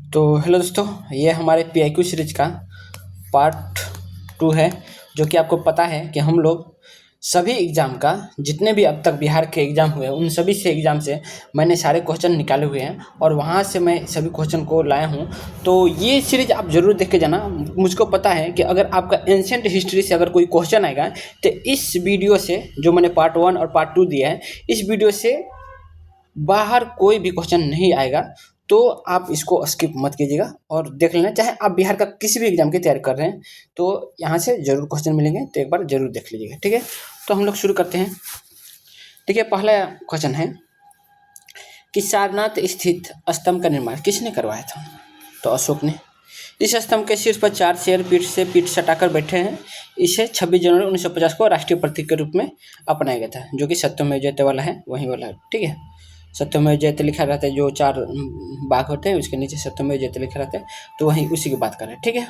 तो हेलो दोस्तों, ये हमारे पीआईक्यू सीरीज का पार्ट 2 है। जो कि आपको पता है कि हम लोग सभी एग्ज़ाम का जितने भी अब तक बिहार के एग्ज़ाम हुए उन सभी से एग्ज़ाम से मैंने सारे क्वेश्चन निकाले हुए हैं और वहाँ से मैं सभी क्वेश्चन को लाया हूँ। तो ये सीरीज आप ज़रूर देख के जाना। मुझको पता है कि अगर आपका एंशिएंट हिस्ट्री से अगर कोई क्वेश्चन आएगा तो इस वीडियो से, जो मैंने पार्ट 1 और पार्ट 2 दिया है, इस वीडियो से बाहर कोई भी क्वेश्चन नहीं आएगा। तो आप इसको स्किप मत कीजिएगा और देख लेना। चाहे आप बिहार का किसी भी एग्जाम की तैयारी कर रहे हैं तो यहाँ से ज़रूर क्वेश्चन मिलेंगे, तो एक बार ज़रूर देख लीजिएगा। ठीक है, तो हम लोग शुरू करते हैं। ठीक है, पहला क्वेश्चन है कि सारनाथ स्थित स्तंभ का निर्माण किसने करवाया था? तो अशोक ने। इस स्तंभ के शीर्ष पर 4 शेर पीठ सटाकर बैठे हैं। इसे 26 जनवरी 1950 को राष्ट्रीय प्रतीक के रूप में अपनाया गया था, जो कि सत्यमेव जयते वाला है, वही वाला है। ठीक है, सत्यमेव जयते लिखा रहता है, जो 4 बाघ होते हैं उसके नीचे सत्यमेव जयते लिखा रहता है, तो वही उसी की बात कर रहे हैं। ठीक है,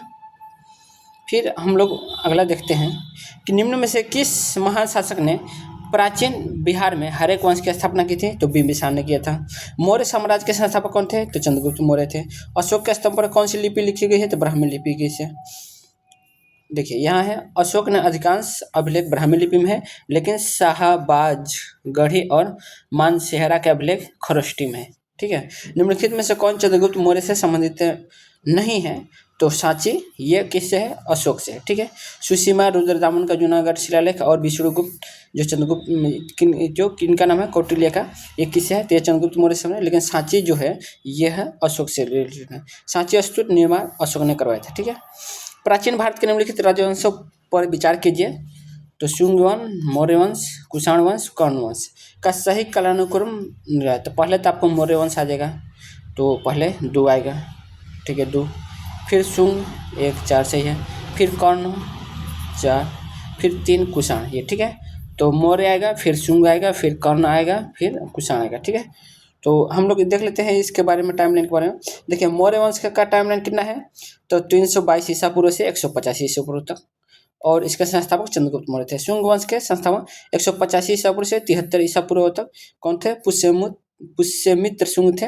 फिर हम लोग अगला देखते हैं कि निम्न में से किस महान शासक ने प्राचीन बिहार में हरेक वंश की स्थापना की थी? तो बिंबिसार ने किया था। मौर्य साम्राज्य के संस्थापक कौन थे? तो चंद्रगुप्त मौर्य थे। अशोक के स्तंभ पर कौन सी लिपि लिखी गई है? तो ब्राह्मी लिपि की से। देखिए यहाँ है, अशोक ने अधिकांश अभिलेख ब्राह्मी लिपि में है, लेकिन शाहबाज गढ़ी और मानसेहरा के अभिलेख खरोष्टी में है। ठीक है, निम्नलिखित में से कौन चंद्रगुप्त मौर्य से संबंधित नहीं है? तो सांची ये किससे है? अशोक से है। ठीक है, सुसीमा, रुद्रदामन का जूनागढ़ शिलालेख और विष्णुगुप्त जो चंद्रगुप्त जो किनका नाम है, कौटिल्य का, ये किससे है? तो ये चंद्रगुप्त मौर्य से है, लेकिन सांची जो है ये है अशोक से रिलेटेड है। सांची स्तूप निर्माण अशोक ने करवाया था। ठीक है, प्राचीन भारत के निम्नलिखित राजवंशों पर विचार कीजिए। तो शुंग वंश, मौर्य वंश, कुषाण वंश, कर्ण वंश का सही कालानुक्रम है। तो पहले तो आपको मौर्य वंश आ जाएगा, तो पहले 2 आएगा। ठीक है, 2, फिर शुंग 1, 4 सही है, फिर कर्ण 4, फिर 3 कुषाण, ये ठीक है। तो मौर्य आएगा, फिर शुंग आएगा, फिर कर्ण आएगा, फिर कुषाण आएगा। ठीक है, तो हम लोग देख लेते हैं इसके बारे में, टाइमलाइन के बारे में। देखिए मौर्य वंश का टाइमलाइन कितना है? तो 322 ईसा पूर्व से 185 ईसा पूर्व तक, और इसके संस्थापक चंद्रगुप्त मौर्य थे। शुंग वंश के संस्थापक 185 ईसा पूर्व से 73 ईसा पूर्व तक कौन थे? पुष्यमित्र शुंग थे,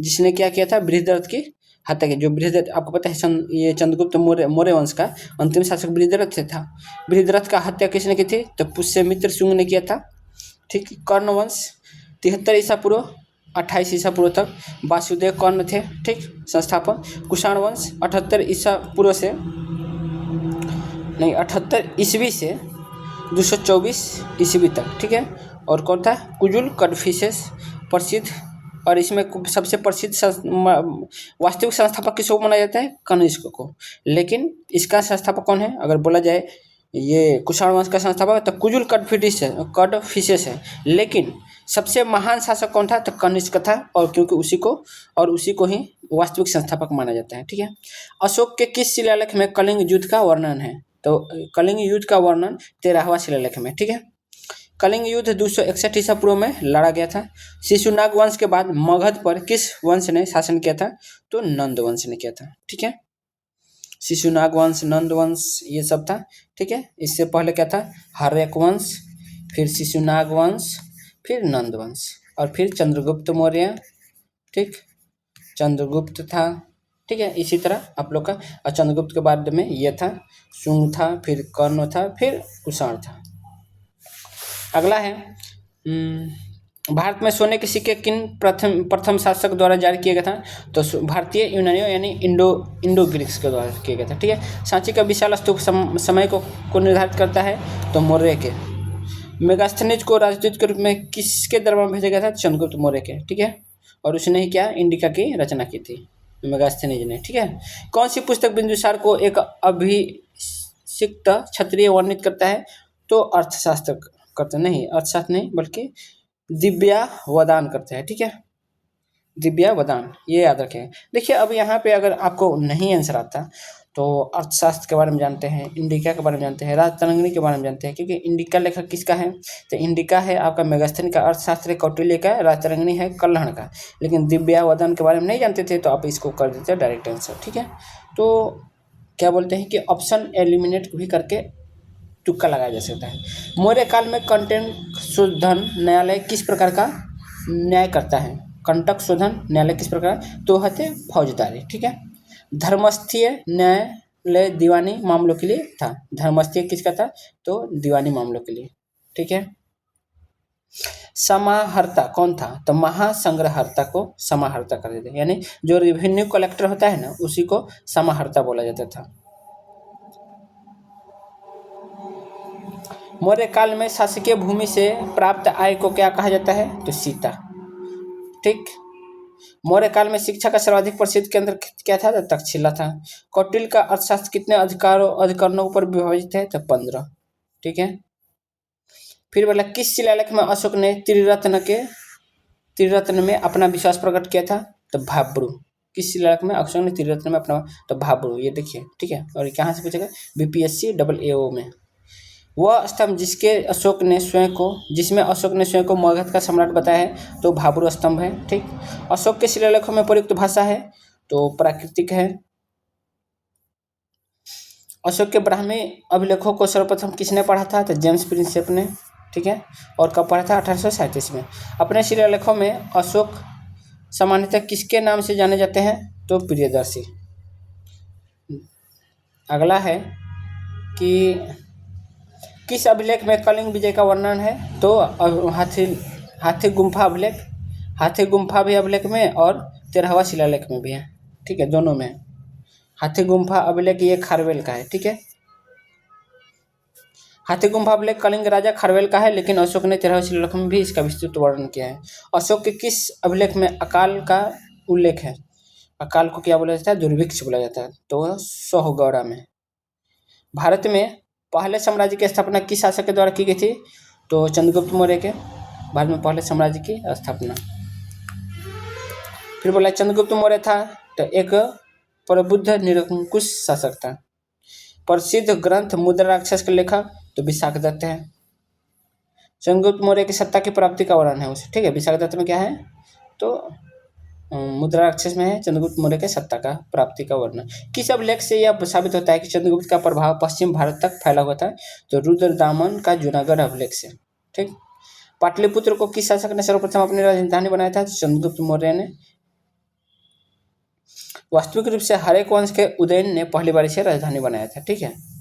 जिसने क्या किया था? बृहद्रथ की हत्या की। जो बृहद्रथ आपको पता है, ये चंद्रगुप्त मौर्य वंश का अंतिम शासक बृहद्रथ था। बृहद्रथ का हत्या किसने की थी? तो पुष्यमित्र शुंग ने किया था। ठीक, कर्ण वंश 73 ईसा पूर्व 28 ईसा पूर्व तक वासुदेव कर्ण थे। ठीक, संस्थापक। कुषाण वंश 78 ईसा पूर्व से नहीं 78 ईस्वी से 224 ईस्वी तक। ठीक है, और कौन था? कुजुल कड़फिसेस प्रसिद्ध, और इसमें सबसे प्रसिद्ध वास्तविक संस्थापक किसको माना जाता है? कनिष्क को। लेकिन इसका संस्थापक कौन है अगर बोला जाए? ये कुषाण वंश का संस्थापक तो कुजुल कड़फिसेस है, लेकिन सबसे महान शासक कौन था? तो कनिष्क था, और क्योंकि उसी को ही वास्तविक संस्थापक माना जाता है। ठीक है, अशोक के किस शिलालेख में कलिंग युद्ध का वर्णन है? तो कलिंग युद्ध का वर्णन 13वां शिलालेख में। ठीक है, कलिंग युद्ध 261 ईसा पूर्व में लड़ा गया था। शिशुनाग वंश के बाद मगध पर किस वंश ने शासन किया था? तो नंद वंश ने किया था। ठीक है, शिशुनाग वंश, नंद वंश, ये सब था। ठीक है, इससे पहले क्या था? हर्यक वंश, फिर शिशुनाग वंश, फिर नंद वंश, और फिर चंद्रगुप्त मौर्य। ठीक, चंद्रगुप्त था। ठीक है, इसी तरह आप लोग का, और चंद्रगुप्त के बाद में ये था, शुंग था, फिर कर्ण था, फिर कुषाण था। अगला है, भारत में सोने के सिक्के किन प्रथम शासक द्वारा जारी किया गया था? तो भारतीय यूनानियों यानी इंडो ग्रीक्स के द्वारा किया गया था। ठीक है, सांची का विशाल स्तूप समय को निर्धारित करता है? तो मौर्य के। मेगास्थनीज को राजदूत के रूप में किसके दरबार में भेजा गया था? चंद्रगुप्त मौर्य के। ठीक है, और उसने ही क्या? इंडिका की रचना की थी, मेगास्थनीज ने। ठीक है, कौन सी पुस्तक बिंदुसार को एक अभिषिक्त क्षत्रिय वर्णित करता है? तो अर्थशास्त्र करते नहीं, अर्थशास्त्र नहीं बल्कि दिव्यावदान करते हैं। ठीक है, दिव्यावदान, ये याद रखें। देखिए अब यहाँ पे अगर आपको नहीं आंसर आता तो अर्थशास्त्र के बारे में जानते हैं, इंडिका के बारे में जानते हैं, राजतरंगिणी के बारे में जानते हैं, क्योंकि इंडिका लेखक किसका है? तो इंडिका है आपका मेगास्थनी का, अर्थशास्त्र कौटिल्य का, राजतरंगिणी है कल्हण का। लेकिन दिव्यावदान के बारे में नहीं जानते थे तो आप इसको कर देते हैं डायरेक्ट आंसर। ठीक है, तो क्या बोलते हैं कि ऑप्शन एलिमिनेट भी करके तुक्का लगाया जा सकता है। मौर्य काल में कंटेंट शोधन न्यायालय किस प्रकार का न्याय करता है? कंटक शोधन न्यायालय किस प्रकार, तो है फौजदारी। ठीक है। धर्मस्थीय न्यायालय दीवानी मामलों के लिए था। धर्मस्थीय किसका था, तो दीवानी मामलों के लिए। ठीक है। समाहर्ता कौन था, तो महासंग्रहर्ता को समाहर्ता कर देते, यानी जो रेवेन्यू कलेक्टर होता है ना, उसी को समाहर्ता बोला जाता था। मौर्य काल में शासकीय भूमि से प्राप्त आय को क्या कहा जाता है, तो सीता। ठीक। मौर्य काल में शिक्षा का सर्वाधिक प्रसिद्ध केंद्र क्या था, तो तक्षशिला था। कौटिल्य का अर्थशास्त्र कितने अधिकरणों पर विभाजित है, तो 15। ठीक है। फिर बोला किस शिलालेख में अशोक ने त्रिरत्न में अपना विश्वास प्रकट किया था, तो भाब्रू। किस शिलालेख में अशोक ने त्रिरत्न में अपना, तो भाब्रू, ये देखिए। ठीक है। और कहाँ से पूछेगा, बीपीएससी AAO में। वह स्तंभ जिसमें अशोक ने स्वयं को मगध का सम्राट बताया है, तो भाब्रू स्तंभ है। ठीक। अशोक के शिलालेखों में प्रयुक्त भाषा है, तो प्राकृतिक है। अशोक के ब्राह्मी अभिलेखों को सर्वप्रथम किसने पढ़ा था, तो जेम्स प्रिंसेप ने। ठीक है। और कब पढ़ा था, 1837 में। अपने शिलालेखों में अशोक सामान्यतः किसके नाम से जाने जाते हैं, तो प्रियदर्शी। अगला है कि किस अभिलेख में कलिंग विजय का वर्णन है, तो हाथी गुम्फा अभिलेख। हाथी गुम्फा भी अभिलेख में और 13वां शिलालेख में भी है। ठीक है, दोनों में। हाथी गुम्फा अभिलेख ये खारवेल का है। ठीक है। हाथी गुम्फा अभिलेख कलिंग राजा खारवेल का है, लेकिन अशोक ने 13वें शिलालेख में भी इसका विस्तृत वर्णन किया है। अशोक के किस अभिलेख में अकाल का उल्लेख है, अकाल को क्या बोला जाता है, दुर्भिक्ष बोला जाता है, तो सोहगौड़ा में। भारत में पहले साम्राज्य की स्थापना किस शासक के द्वारा की गई थी, तो चंद्रगुप्त मौर्य के। भारत में पहले साम्राज्य की स्थापना। फिर बोला चंद्रगुप्त मौर्य था, तो एक प्रबुद्ध निरंकुश शासक था। प्रसिद्ध ग्रंथ मुद्रा राक्षस के लेखक, तो विशाखदत्त है। चंद्रगुप्त मौर्य की सत्ता की प्राप्ति का वर्णन है उसे। ठीक है। विशाखदत्त में क्या है, तो मुद्रा राक्षस में है चंद्रगुप्त मौर्य के सत्ता का प्राप्ति का वर्णन। किस अभिलेख से यह साबित होता है कि चंद्रगुप्त का प्रभाव पश्चिम भारत तक फैला हुआ था, तो रुद्रदामन का जूनागढ़ अभिलेख से। ठीक। पाटलिपुत्र को किस शासक ने सर्वप्रथम अपनी राजधानी बनाया था, चंद्रगुप्त मौर्य ने। वास्तविक रूप से हर एक वंश के उदयन ने पहली बार इसे राजधानी बनाया था। ठीक है।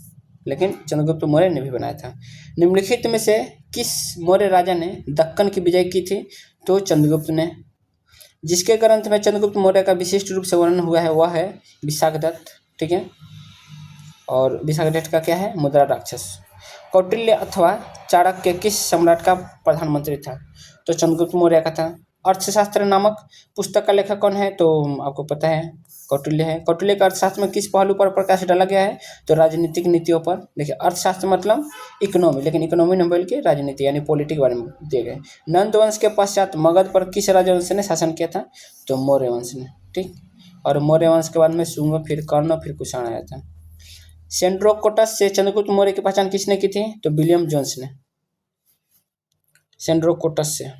लेकिन चंद्रगुप्त मौर्य ने भी बनाया था। निम्नलिखित में से किस मौर्य राजा ने दक्कन की विजय की थी, तो चंद्रगुप्त ने। जिसके ग्रंथ में चंद्रगुप्त मौर्य का विशिष्ट रूप से वर्णन हुआ है वह है विशाखदत्त। ठीक है। और विशाखदत्त का क्या है, मुद्रा राक्षस। कौटिल्य अथवा चाणक्य किस सम्राट का प्रधानमंत्री था, तो चंद्रगुप्त मौर्य का था। अर्थशास्त्र नामक पुस्तक का लेखक कौन है, तो आपको पता है कौटिल्य है। कौटिल्य का अर्थशास्त्र में किस पहलू पर प्रकाश डाला गया है, तो राजनीतिक नीतियों पर। देखिए, अर्थशास्त्र मतलब इकोनॉमी, लेकिन इकोनॉमी न बोल के राजनीति यानी पॉलिटिक बारे में दिए गए। नंद वंश के पश्चात मगध पर किस राजवंश ने शासन किया था, तो मौर्य वंश ने। ठीक। और मौर्य वंश के बाद में शुंग, फिर कर्ण, फिर कुषाण आया था। सेंड्रोकोटस से चंद्रगुप्त मौर्य की पहचान किसने की थी, तो विलियम जोन्स ने। सेंड्रोकोटस से।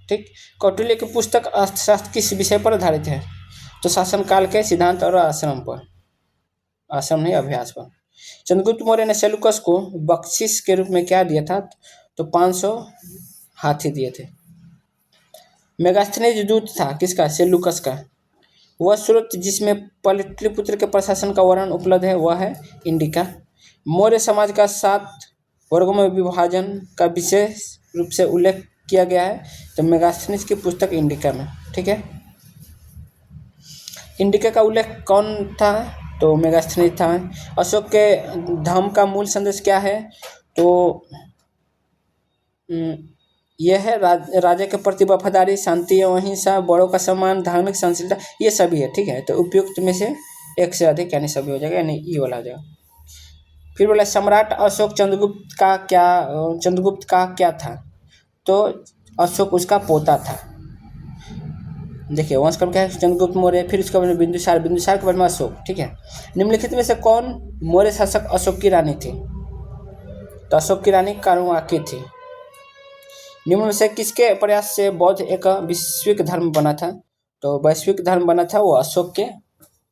ठीक। कौटिल्य की पुस्तक अर्थशास्त्र किस विषय पर आधारित है, तो शासनकाल के सिद्धांत और आश्रम पर। आश्रम नहीं, अभ्यास पर। चंद्रगुप्त मौर्य ने सेल्यूकस को बख्शिश के रूप में क्या दिया था, तो 500 हाथी दिए थे। मेगास्थनीज दूत था किसका, सेल्यूकस का। वह स्रोत जिसमें पाटलिपुत्र के प्रशासन का वर्णन उपलब्ध है वह है इंडिका। मौर्य समाज का 7 वर्गों में विभाजन का विशेष रूप से उल्लेख किया गया है, तो मेगास्थनीज की पुस्तक इंडिका में। ठीक है। इंडिका का उल्लेख कौन था, तो मेगास्थनीज था। अशोक के धम्म का मूल संदेश क्या है, तो यह है राजा के प्रति वफादारी, शांति एवं अहिंसा, बड़ों का सम्मान, धार्मिक सहनशीलता, ये सभी है। ठीक है। तो उपयुक्त में से एक से अधिक यानी सभी हो जाएगा, यानी ये वाला हो जाएगा। फिर बोला सम्राट अशोक चंद्रगुप्त का क्या था, तो अशोक उसका पोता था। देखिए, वंशक्रम क्या है, चंद्रगुप्त मौर्य, फिर उसके बाद में बिंदुसार के बाद में अशोक। ठीक है। निम्नलिखित में से कौन मौर्य शासक अशोक की रानी थी, तो अशोक की रानी कारुआकी थी। निम्न में से किसके प्रयास से बौद्ध एक वैश्विक धर्म बना था, तो वैश्विक धर्म बना था वो अशोक के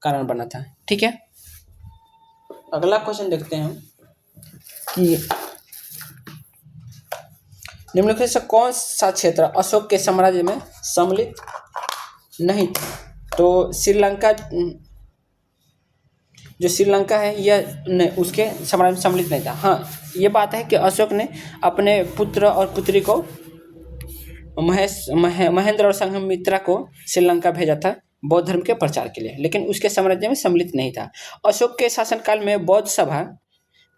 कारण बना था। ठीक है। अगला क्वेश्चन देखते हैं कि निम्नलिखित से कौन सा क्षेत्र अशोक के साम्राज्य में सम्मिलित नहीं था। तो श्रीलंका, जो श्रीलंका है यह उसके साम्राज्य में सम्मिलित नहीं था। हाँ, ये बात है कि अशोक ने अपने पुत्र और पुत्री को महेंद्र और संघमित्रा को श्रीलंका भेजा था बौद्ध धर्म के प्रचार के लिए, लेकिन उसके साम्राज्य में सम्मिलित नहीं था। अशोक के शासनकाल में बौद्ध सभा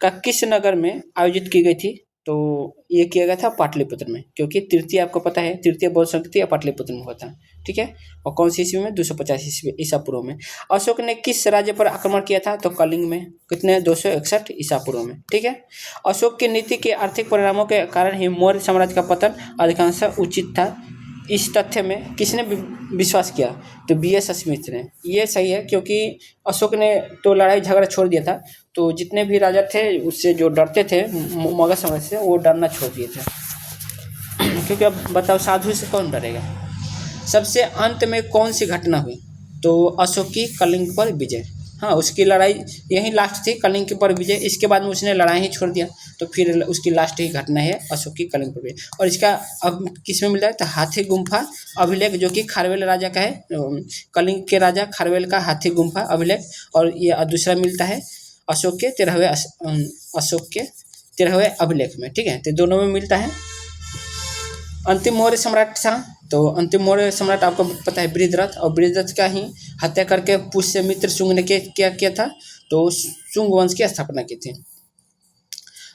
का किस नगर में आयोजित की गई थी? तो ये किया गया था पाटलिपुत्र में, क्योंकि तृतीय आपको पता है तृतीय बौद्ध संस्कृति पाटलिपुत्र में हुआ था। ठीक है, और कौन सी ईस्वी में? 250 ईस्वी ईसा पूर्व में। अशोक ने किस राज्य पर आक्रमण किया था? तो कलिंग में। कितने? 261 ईसा पूर्व में। ठीक है, अशोक की नीति के आर्थिक परिणामों के कारण ही मौर्य साम्राज्य का पतन अधिकांशतः उचित था। इस तथ्य में किसने विश्वास किया? तो B.S. स्मिथ ने। ये सही है, क्योंकि अशोक ने तो लड़ाई झगड़ा छोड़ दिया था, तो जितने भी राजा थे उससे जो डरते थे मगध साम्राज्य से, वो डरना छोड़ दिए थे। क्योंकि अब बताओ, साधु से कौन डरेगा। सबसे अंत में कौन सी घटना हुई? तो अशोक की कलिंग पर विजय। हाँ, उसकी लड़ाई यही लास्ट थी, कलिंग पर विजय। इसके बाद में उसने लड़ाई ही छोड़ दिया, तो फिर उसकी लास्ट ही घटना है अशोक की कलिंग पर विजय। और इसका अब किस में मिलता है? तो हाथी गुम्फा अभिलेख, जो कि खारवेल राजा का है, कलिंग के राजा खारवेल का हाथी गुम्फा अभिलेख। और ये दूसरा मिलता है अशोक के 13वें अभिलेख में। ठीक है, तो दोनों में मिलता है। अंतिम मौर्य सम्राट था, तो अंतिम मौर्य सम्राट आपको पता है बृहद्रथ, और बृहद्रथ का ही हत्या करके पुष्यमित्र शुंग ने क्या किया था? तो शुंग वंश की स्थापना की थी।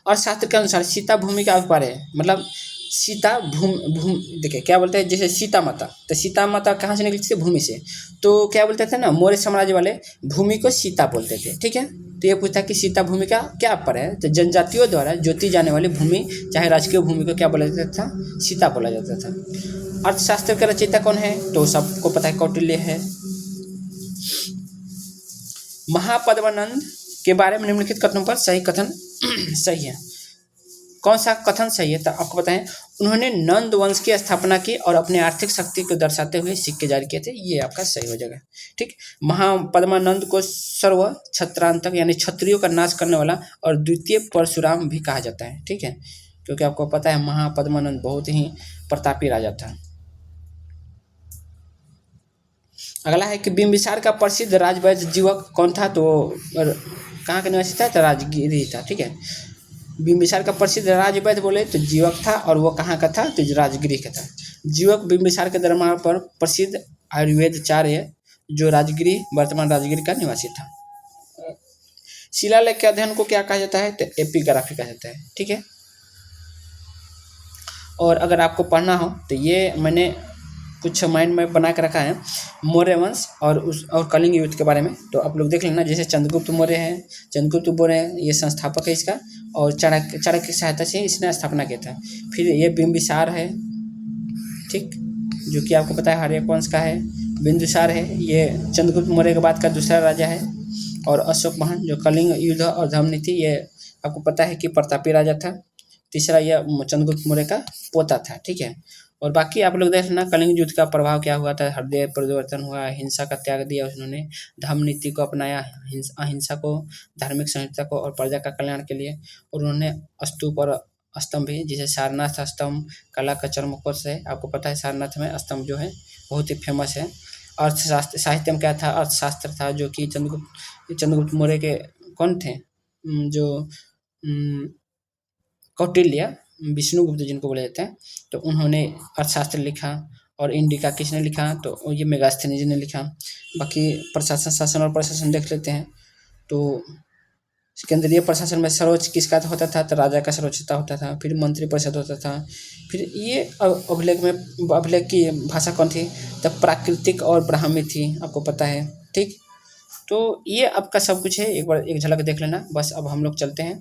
और शास्त्र के अनुसार सीता भूमि का अभिप्राय है, मतलब सीता देखिए क्या बोलते हैं, जैसे सीता माता, तो सीता माता कहाँ से निकली थी? भूमि से। तो क्या बोलते थे ना मौर्य साम्राज्य वाले, भूमि को सीता बोलते थे। ठीक है, तो ये पूछता कि सीता भूमि का क्या अभिप्राय है? तो जनजातियों द्वारा जोती जाने वाली भूमि, चाहे राजकीय भूमि को क्या बोला जाता था? सीता बोला जाता था। अर्थशास्त्र का रचयिता कौन है? तो सबको पता है, कौटिल्य है। महापद्मानंद के बारे में निम्नलिखित कथनों पर सही कथन सही है। कौन सा कथन सही है? तो आपको पता है, उन्होंने नंद वंश की स्थापना की और अपने आर्थिक शक्ति को दर्शाते हुए सिक्के जारी किए थे। ये आपका सही हो जाएगा। ठीक, महापद्मानंद को सर्व छत्रांतक यानी क्षत्रियों का नाश करने वाला और द्वितीय परशुराम भी कहा जाता है। ठीक है, क्योंकि आपको पता है महापद्मानंद बहुत ही प्रतापी राजा था। अगला है कि बिंबिसार का प्रसिद्ध राजवैद्य जीवक कौन था? तो कहाँ का निवासी था? तो राजगिरी था। ठीक है, बिंबिसार का प्रसिद्ध राजवैद्य बोले तो जीवक था, और वो कहाँ का था? तो राजगिरी का था। जीवक बिंबिसार के दरबार पर प्रसिद्ध आयुर्वेदाचार्य, जो राजगिरी वर्तमान राजगिरी का निवासी था। शिलालेख के अध्ययन को क्या कहा जाता है? तो एपिग्राफी कहा जाता है। ठीक है, और अगर आपको पढ़ना हो तो ये मैंने कुछ माइंड में बना के रखा है मौर्य वंश और कलिंग युद्ध के बारे में, तो आप लोग देख लेना। जैसे चंद्रगुप्त मौर्य है, चंद्रगुप्त मौर्य ये संस्थापक है इसका, और चाणक्य की सहायता से इसने स्थापना किया था। फिर ये बिंबिसार है, ठीक, जो कि आपको पता है हर्यक वंश का है। बिंदुसार है, ये चंद्रगुप्त मौर्य के बाद का दूसरा राजा है। और अशोक महान, जो कलिंग युद्ध और धर्मनीति, ये आपको पता है कि प्रतापी राजा था। तीसरा यह चंद्रगुप्त मौर्य का पोता था। ठीक है, और बाकी आप लोग देख लेना कलिंग युद्ध का प्रभाव क्या हुआ था। हृदय परिवर्तन हुआ, हिंसा का त्याग दिया उन्होंने, धर्म नीति को अपनाया, अहिंसा को, धार्मिक संहिता को और प्रजा का कल्याण के लिए। और उन्होंने स्तूप और स्तंभ भी, जैसे सारनाथ स्तंभ कला का चरमकोश है। आपको पता है सारनाथ में स्तंभ जो है बहुत ही फेमस है। अर्थशास्त्र साहित्य में क्या था? अर्थशास्त्र था, जो कि चंद्रगुप्त मौर्य के कौन थे? जो कौटिल्य, विष्णुगुप्त जिनको बोला जाता है, तो उन्होंने अर्थशास्त्र लिखा। और इंडिका किसने लिखा? तो ये मेगास्थनीज ने लिखा। बाकी प्रशासन, शासन और प्रशासन देख लेते हैं। तो केंद्रीय प्रशासन में सर्वोच्च किसका होता था? तो राजा का सर्वोच्चता होता था। फिर मंत्री परिषद होता था। फिर ये अभिलेख की भाषा कौन थी? तो प्राकृतिक और ब्राह्मी थी, आपको पता है। ठीक, तो ये आपका सब कुछ है, एक बार एक झलक देख लेना बस। अब हम लोग चलते हैं।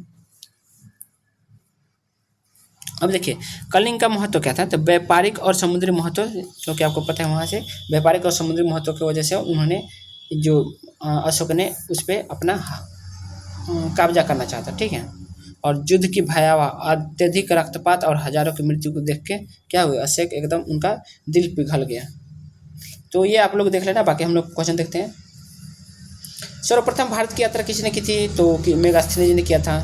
अब देखिए कलिंग का महत्व क्या था? तो व्यापारिक और समुद्री महत्व, क्योंकि आपको पता है वहाँ से व्यापारिक और समुद्री महत्व की वजह से उन्होंने जो अशोक ने उस पर अपना कब्जा करना चाहता। ठीक है, और युद्ध की भयावह अत्यधिक रक्तपात और हजारों की मृत्यु को देख के क्या हुआ? अशोक एकदम उनका दिल पिघल गया। तो ये आप लोग देख लेना। बाकी हम लोग क्वेश्चन देखते हैं। सर्वप्रथम भारत की यात्रा किसने की थी? तो मेगास्थनीज ने किया था।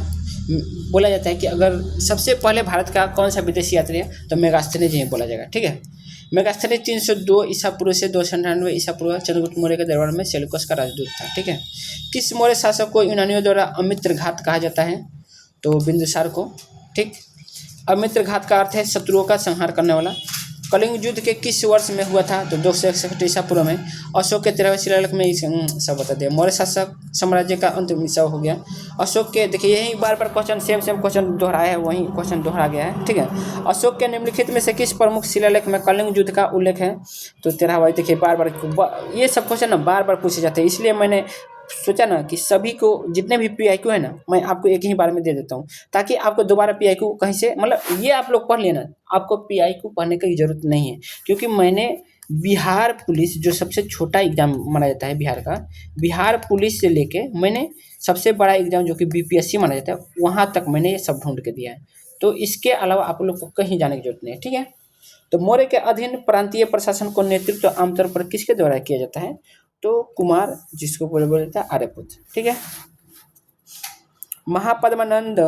बोला जाता है कि अगर सबसे पहले भारत का कौन सा विदेशी यात्री है तो मेगास्थनीज ही बोला जाएगा। ठीक है, मेगास्थनीज 302 ईसा पूर्व से 298 ईसा पूर्व चंद्रगुप्त मौर्य के दरबार में सेल्यूकस का राजदूत था। ठीक है। किस मौर्य शासक को यूनानियों द्वारा अमित्रघात कहा जाता है? तो बिंदुसार को। ठीक। अमित्रघात का अर्थ है शत्रुओं का संहार करने वाला। कलिंग युद्ध के किस वर्ष में हुआ था? तो 261 ईसा पूर्व में। अशोक के 13वें शिलालेख में सब बता दिया। मौर्य शासक साम्राज्य का अंतिम हिस्सा हो गया। अशोक के, देखिए यही बार बार क्वेश्चन सेम क्वेश्चन दोहराया है, वही क्वेश्चन दोहरा गया है। ठीक है। अशोक के निम्नलिखित में से किस प्रमुख शिलालेख में कलिंग युद्ध का उल्लेख है? तो 13वां। देखिए बार बार ये सब क्वेश्चन ना बार बार पूछे जाते हैं, इसलिए मैंने सोचा ना कि सभी को जितने भी पीआईक्यू है ना मैं आपको एक ही बार में दे देता हूँ, ताकि आपको दोबारा पीआईक्यू कहीं से, मतलब ये आप लोग पढ़ लेना, आपको पीआईक्यू पढ़ने की जरूरत नहीं है, क्योंकि मैंने बिहार पुलिस जो सबसे छोटा एग्जाम माना जाता है बिहार का, बिहार पुलिस से लेके मैंने सबसे बड़ा एग्जाम जो कि बीपीएससी माना जाता है वहाँ तक मैंने ये सब ढूंढ के दिया है। तो इसके अलावा आप लोग को कहीं जाने की जरूरत नहीं है। ठीक है। तो मौर्य के अधीन प्रांतीय प्रशासन को नेतृत्व आमतौर पर किसके द्वारा किया जाता है? तो कुमार, जिसको बोला जाता है आर्यपुत्र। ठीक है। महापद्मानंद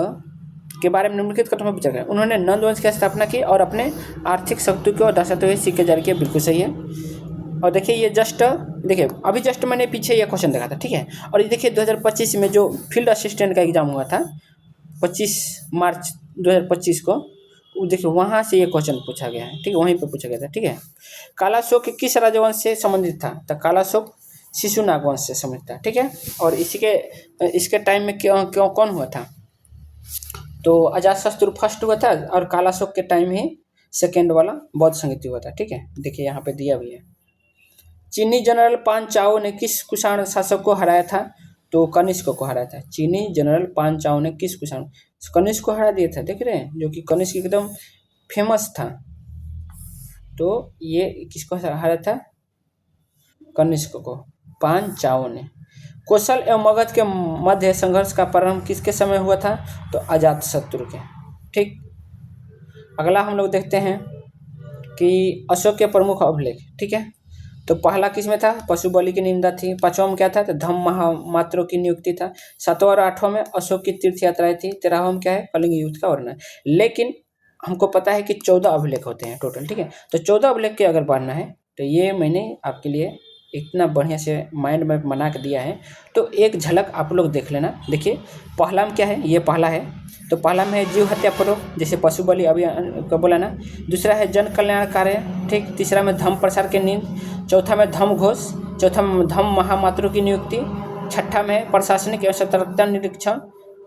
के बारे में निम्नलिखित कथनों पर विचार करें। उन्होंने नंद वंश की स्थापना की और अपने आर्थिक शक्ति को दर्शाते हुए सिक्के जारी किए। बिल्कुल सही है। और देखिए ये देखिए अभी मैंने पीछे ये क्वेश्चन देखा था। ठीक है। और ये देखिए 2025 में जो फील्ड असिस्टेंट का एग्जाम हुआ था 25 मार्च 2025 को, देखिए वहाँ से ये क्वेश्चन पूछा गया है। ठीक है, वहीं पे पूछा गया था। ठीक है। कालाशोक किस राजवंश से संबंधित था? तो कालाशोक शिशुनाग वंश से संबंधित था। ठीक है। और इसके टाइम में क्यों कौन हुआ था? तो अजातशत्रु फर्स्ट हुआ था और कालाशोक के टाइम ही सेकेंड वाला बौद्ध संगीति हुआ था। ठीक है। देखिए यहाँ पे दिया भी है। चीनी जनरल पान चाओ ने किस कुषाण शासक को हराया था? तो कनिष्क को हराया था। चीनी जनरल पान चाओ ने किस कुषाण कनिष्क को हरा दिया था, देख रहे हैं, जो कि कनिष्क एकदम फेमस था। तो ये किसको हराया था? कनिष्क को पान चाओ ने। कौशल एवं मगध के मध्य संघर्ष का प्रारंभ किसके समय हुआ था? तो अजातशत्रु के। ठीक। अगला हम लोग देखते हैं कि अशोक के प्रमुख अभिलेख। ठीक है। तो पहला किस में था? पशु बलि की निंदा थी। पांचवा में क्या था? तो धम्म महामात्रों की नियुक्ति था। सातवां और आठवां में अशोक की तीर्थ यात्राएं थी। 13वां में क्या है? कलिंग युद्ध का वर्णन। लेकिन हमको पता है कि 14 अभिलेख होते हैं टोटल। ठीक है। तो 14 अभिलेख के अगर पढ़ना है तो ये मैंने आपके लिए इतना बढ़िया से माइंड मैप बना के दिया है, तो एक झलक आप लोग देख लेना। देखिए पहला में क्या है? ये पहला है। तो पहला में है जीव हत्या पूर्वक, जैसे पशु बलि अभी को बोला ना। दूसरा है जन कल्याण कार्य। ठीक। तीसरा में धम्म प्रसार के नींद। चौथा में धम्म घोष। चौथा में धम्म महामात्रों की नियुक्ति। छठा में प्रशासनिक एवं सतर्कता निरीक्षण।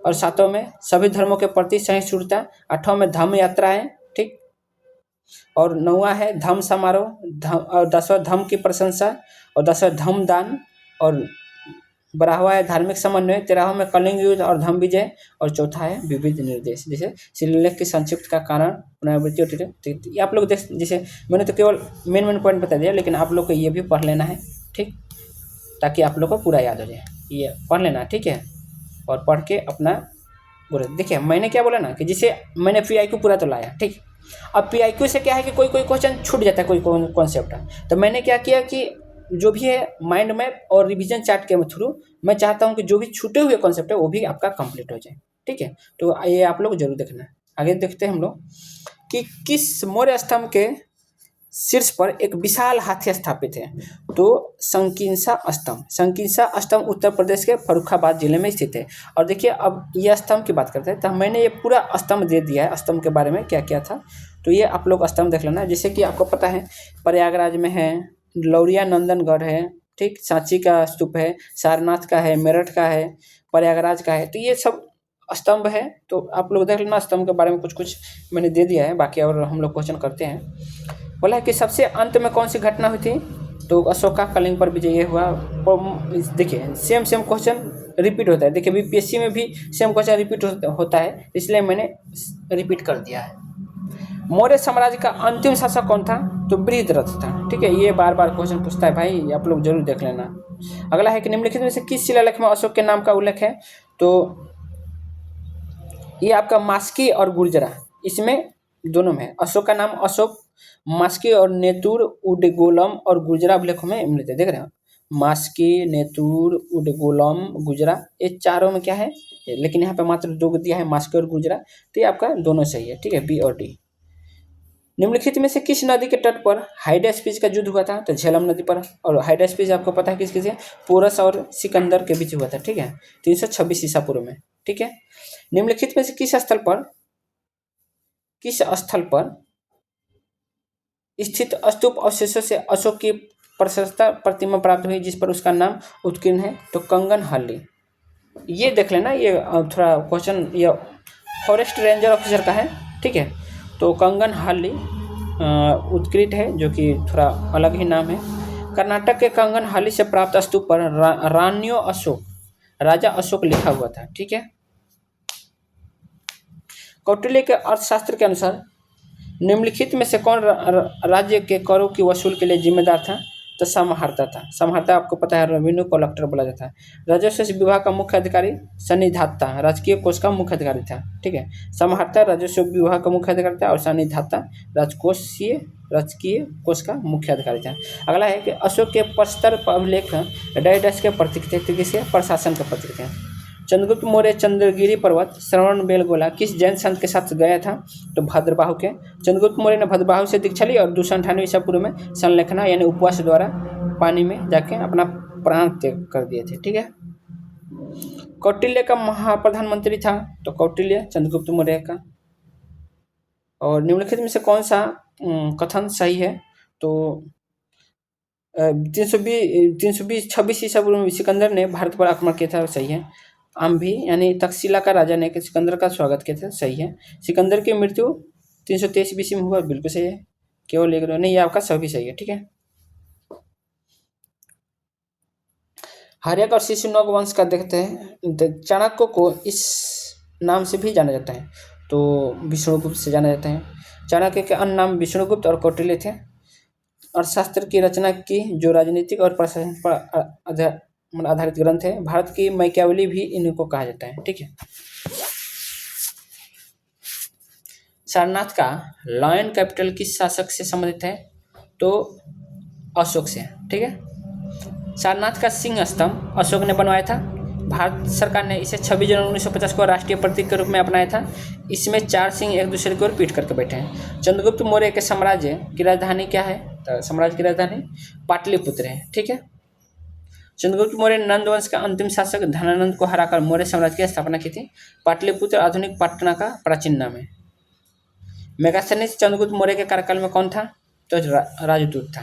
और सातों में सभी धर्मों के प्रति सहिष्णुता। आठवां में धम्म यात्राएं। ठीक। और नौवां है धम्म समारोह। और 10वां धम्म की प्रशंसा। और 10वां धम्म दान। और 12वां है धार्मिक समन्वय। 13वां में कलिंग युद्ध और धम्म विजय। और चौथा है विविध निर्देश, जैसे शिलालेख के संक्षिप्त का कारण, पुनरावृत्ति और ये आप लोग देख, जैसे मैंने तो केवल मेन पॉइंट बता दिया, लेकिन आप लोग को ये भी पढ़ लेना है। ठीक। ताकि आप लोग को पूरा याद हो जाए, ये पढ़ लेना। ठीक है। और पढ़ के अपना देखिए मैंने क्या बोला ना कि जिसे मैंने पीआईक्यू पूरा तो लाया। ठीक। अब पीआईक्यू से क्या है कि कोई क्वेश्चन छूट जाता है, कोई कॉन्सेप्ट है, तो मैंने क्या किया कि जो भी है माइंड मैप और रिवीजन चार्ट के थ्रू मैं चाहता हूं कि जो भी छूटे हुए कॉन्सेप्ट है वो भी आपका कंप्लीट हो जाए। ठीक है। तो ये आप लोग जरूर देखना। आगे देखते हैं हम लोग कि किस मौर्य स्तंभ के शीर्ष पर एक विशाल हाथी स्थापित है? तो संकिंसा स्तंभ उत्तर प्रदेश के फर्रुखाबाद जिले में स्थित है। और देखिए अब यह स्तंभ की बात करते हैं, तो मैंने ये पूरा स्तंभ दे दिया है, स्तंभ के बारे में क्या क्या था। तो ये आप लोग स्तंभ देख लेना। जैसे कि आपको पता है प्रयागराज में है, लौरिया नंदनगढ़ है। ठीक। सांची का स्तूप है, सारनाथ का है, मेरठ का है, प्रयागराज का है। तो ये सब स्तंभ है। तो आप लोग देख लेना, स्तंभ के बारे में कुछ मैंने दे दिया है, बाकी और हम लोग क्वेश्चन करते हैं। बोला है कि सबसे अंत में कौन सी घटना हुई थी? तो अशोक का कलिंग पर विजय हुआ। देखिए सेम क्वेश्चन रिपीट होता है। देखिए बीपीएससी में भी सेम क्वेश्चन रिपीट होता है, इसलिए मैंने रिपीट कर दिया है। मौर्य साम्राज्य का अंतिम शासक कौन था? तो बृहद्रथ था। ठीक है। ये बार बार क्वेश्चन पूछता है भाई, आप लोग जरूर देख लेना। अगला है कि निम्नलिखित में से किस शिलालेख में अशोक के नाम का उल्लेख है? तो ये आपका मास्की और गुर्जरा, इसमें दोनों में है। अशोक का नाम अशोक मास्की और नेतुर उडगोलम और गुर्जरा अभिलेखों में मिलते हैं। देख रहे हैं मास्की, नेतुर, उडगोलम, गुर्जरा, ये चारों में क्या है, लेकिन यहाँ पे मात्र दो दिया है, मास्की और गुर्जरा। तो ये आपका दोनों सही है। ठीक है। बी और डी। निम्नलिखित में से किस नदी के तट पर हाइडेस्पिस का युद्ध हुआ था? तो झेलम नदी पर। और हाइडेस्पिस आपको पता है किस किस पोरस और सिकंदर के बीच हुआ था, ठीक है, 326 ईसा पूर्व में, ठीक है। निम्नलिखित में से किस स्थल पर स्थित स्तूप अवशेषों से अशोक की प्रशस्त प्रतिमा प्राप्त हुई जिस पर उसका नाम उत्कीर्ण है? तो कंगन हाली। ये देख लेना, ये थोड़ा क्वेश्चन ये फॉरेस्ट रेंजर ऑफिसर का है, ठीक है। तो कंगन हाली उत्कृष्ट है, जो कि थोड़ा अलग ही नाम है। कर्नाटक के कंगन हाली से प्राप्त स्तूप पर राजा अशोक लिखा हुआ था, ठीक है। कौटिल्य के अर्थशास्त्र के अनुसार निम्नलिखित में से कौन राज्य के करों की वसूल के लिए जिम्मेदार था? तो समहर्ता था। समहर्ता आपको पता है रेवेन्यू कलेक्टर बोला जाता है। राजस्व विभाग का मुख्य अधिकारी सन्निधाता राजकीय कोष का मुख्य अधिकारी था, ठीक है। समहर्ता राजस्व विभाग का मुख्य अधिकारी था और सन्निधाता राजकीय कोष का मुख्य अधिकारी था। अगला है कि अशोक के प्रस्तर अभिलेख डैश के प्रतीक थे, तो किसके? प्रशासन के प्रतीक थे। चंद्रगुप्त मौर्य चंद्रगिरी पर्वत श्रवण बेलगोला किस जैन संत के साथ गया था? तो भद्रबाहु के। चंद्रगुप्त मौर्य ने भद्रबाहु से दीक्षा ली और 298 ईसा पूर्व में संलेखना यानी उपवास द्वारा पानी में जाके अपना प्राण त्याग कर दिए थे, ठीक है। कौटिल्य का महाप्रधानमंत्री था? तो कौटिल्य चंद्रगुप्त मौर्य का। और निम्नलिखित में से कौन सा कथन सही है? तो 326 ईसा पूर्व में सिकंदर ने भारत पर आक्रमण किया था, सही है। आम्भी यानी तक्षशिला का राजा ने सिकंदर का स्वागत किया था, सही है। सिकंदर की मृत्यु 323 बीसी में हुआ, बिल्कुल सही है। केवल एक नहीं, ये आपका सभी सही है, ठीक है। हर्यक और शिशुनाग वंश का देखते हैं। चाणक्य को इस नाम से भी जाना जाता है, तो विष्णुगुप्त से जाना जाता है। चाणक्य के अन्य नाम विष्णुगुप्त और कौटिल्य थे। अर्थशास्त्र की रचना की जो राजनीतिक और प्रशासन पर आधारित ग्रंथ है। भारत की मैकियावली भी इनको कहा जाता है, ठीक है। सारनाथ का लायन कैपिटल किस शासक से संबंधित है? तो अशोक से, ठीक है। सारनाथ का सिंह स्तंभ अशोक ने बनवाया था। भारत सरकार ने इसे 26 जनवरी 1950 को राष्ट्रीय प्रतीक के रूप में अपनाया था। इसमें 4 सिंह एक दूसरे की ओर पीट करके बैठे हैं। चंद्रगुप्त मौर्य के साम्राज्य की राजधानी क्या है? तो साम्राज्य की राजधानी पाटलिपुत्र है, ठीक है। चंद्रगुप्त मौर्य नंद वंश का अंतिम शासक धनानंद को हराकर मौर्य साम्राज्य की स्थापना की थी। पाटलिपुत्र आधुनिक पटना का प्राचीन नाम है। मेगास्थनीज चंद्रगुप्त मौर्य के कार्यकाल में कौन था? तो राजदूत था,